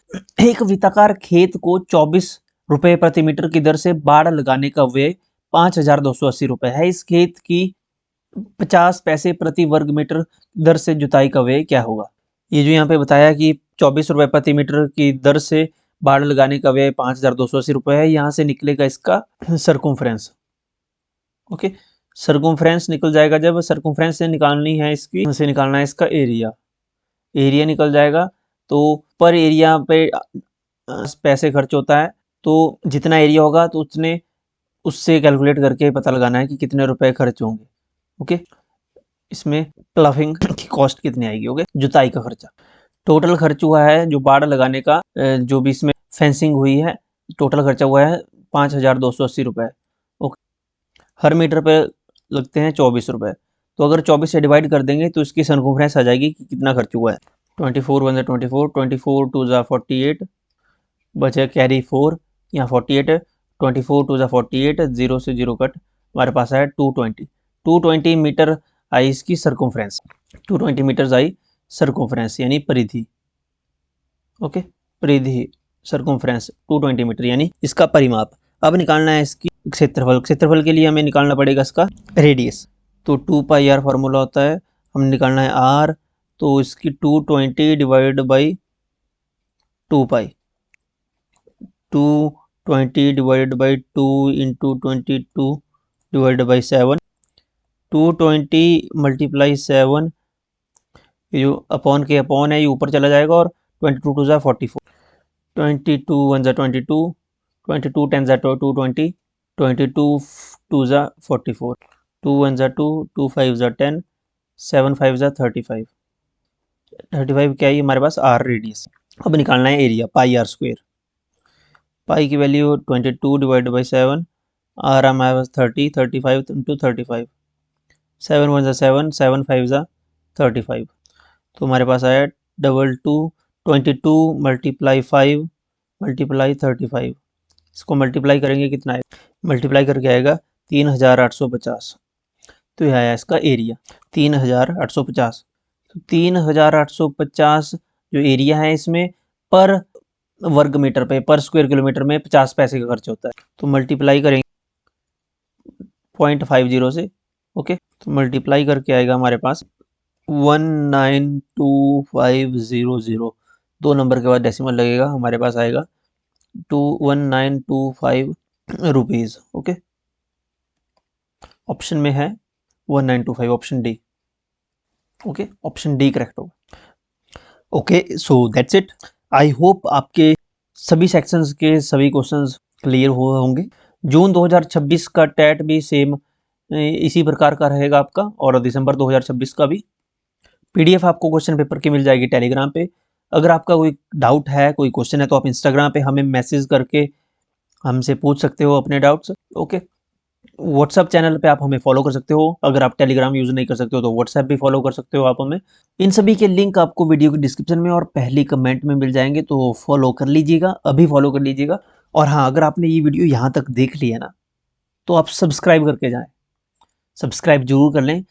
S1: एक वृत्ताकार खेत को 24 रुपए प्रति मीटर की दर से बाड़ लगाने का व्यय 5280 रुपए है। इस खेत की 50 पैसे प्रति वर्ग मीटर दर से जुताई का व्यय क्या होगा। ये जो यहाँ पे बताया कि 24 रुपये प्रति मीटर की दर से बाड़ लगाने का व्यय 5,280 रुपये है, यहाँ से निकलेगा इसका सर्कुम्फ्रेंस। ओके, सर्कुम्फ्रेंस निकल जाएगा। जब सर्कुम्फ्रेंस से निकालनी है इसकी, से निकालना है इसका एरिया, एरिया निकल जाएगा। तो पर एरिया पे पैसे खर्च होता है, तो जितना एरिया होगा तो उतने उससे कैलकुलेट करके पता लगाना है कि कितने रुपए खर्च होंगे। ओके, इसमें प्लफिंग की कॉस्ट कितनी आएगी। ओके, जुताई का खर्चा टोटल खर्च हुआ है जो बाड़ लगाने का, जो भी इसमें फेंसिंग हुई है, टोटल खर्चा हुआ है 5,280 रुपये। ओके, हर मीटर पे लगते हैं 24 रुपये। तो अगर 24 से डिवाइड कर देंगे तो इसकी सर्कमफ्रेंस आ जाएगी कि कितना खर्च हुआ है। 24 वन 24, 24 टू ज़ा 48, बचे कैरी 4, यहाँ 48 है। 24 टू ज़ा 48, 0 से 0 कट, हमारे पास है 220। 220 मीटर आई इसकी सर्कमफ्रेंस, 220 मीटर्स आई सर्कमफ्रेंस यानी परिधि। ओके, परिधि सर्कमफ्रेंस 220 मीटर यानी इसका परिमाप। अब निकालना है इसकी क्षेत्रफल। क्षेत्रफल के लिए हमें निकालना पड़ेगा इसका रेडियस। तो 2 पाई आर फार्मूला होता है, हम निकालना है आर, तो इसकी 220 divide by 2 pi, 220 divide by 2 into 22 divide by 7, 220 multiply 7, ये जो अपॉन के अपॉन है ये ऊपर चला जाएगा, और 22 टू ज़ा 44, 22 वन ज़ा 22, 22 टेन ज़ा 220, 22 टू ज़ा 44, 2 वन ज़ा 2, 2 फाइव ज़ा 10, 7 फाइव ज़ा 35, 35 क्या है हमारे पास आर रेडियस। अब निकालना है एरिया, पाई आर स्क्वेयर। पाई की वैल्यू 22 डिवाइड बाई 7, आर हमारे पास 30, 35 इंटू 35, 7 वन ज़ा 7, 7 फाइव ज़ा 35, तो हमारे पास आया 22 मल्टीप्लाई 5 मल्टीप्लाई 35, इसको मल्टीप्लाई करेंगे कितना है, मल्टीप्लाई करके आएगा 3,850। तो यह आया इसका एरिया 3,850। तो 3,850 जो एरिया है इसमें पर वर्ग मीटर पे, पर स्क्वायर किलोमीटर में 50 पैसे का खर्च होता है। तो मल्टीप्लाई करेंगे 0.50 से। ओके, तो मल्टीप्लाई करके आएगा हमारे पास 192500, 2 नंबर के बाद डेसिमल लगेगा, हमारे पास आएगा 1925 रुपीज़। ओके, ऑप्शन में है 1925, option D. Okay, option D correct होगा। Okay, so that's it. I hope आपके सभी सेक्शंस के सभी क्वेश्चंस क्लियर हुए होंगे। जून 2026 का टेट भी सेम इसी प्रकार का रहेगा आपका, और दिसंबर 2026 का भी। पीडीएफ आपको क्वेश्चन पेपर की मिल जाएगी टेलीग्राम पे। अगर आपका कोई डाउट है, कोई क्वेश्चन है, तो आप इंस्टाग्राम पे हमें मैसेज करके हमसे पूछ सकते हो अपने डाउट्स। ओके, व्हाट्सएप चैनल पे आप हमें फॉलो कर सकते हो। अगर आप टेलीग्राम यूज़ नहीं कर सकते हो तो व्हाट्सएप भी फॉलो कर सकते हो आप हमें। इन सभी के लिंक आपको वीडियो की डिस्क्रिप्शन में और पहली कमेंट में मिल जाएंगे, तो फॉलो कर लीजिएगा, अभी फॉलो कर लीजिएगा। और हाँ, अगर आपने ये वीडियो यहाँ तक देख लिया ना, तो आप सब्सक्राइब करके जाएँ, सब्सक्राइब जरूर कर लें।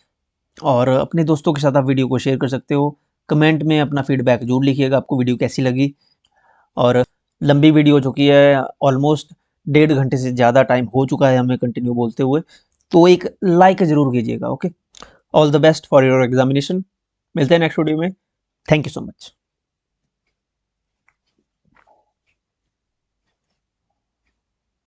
S1: और अपने दोस्तों के साथ आप वीडियो को शेयर कर सकते हो। कमेंट में अपना फीडबैक जरूर लिखिएगा, आपको वीडियो कैसी लगी। और लंबी वीडियो जो कि है ऑलमोस्ट 1.5 घंटे से ज़्यादा टाइम हो चुका है हमें कंटिन्यू बोलते हुए, तो एक लाइक ज़रूर कीजिएगा। Okay, all the best for your examination. मिलते हैं नेक्स्ट वीडियो में। Thank you so much.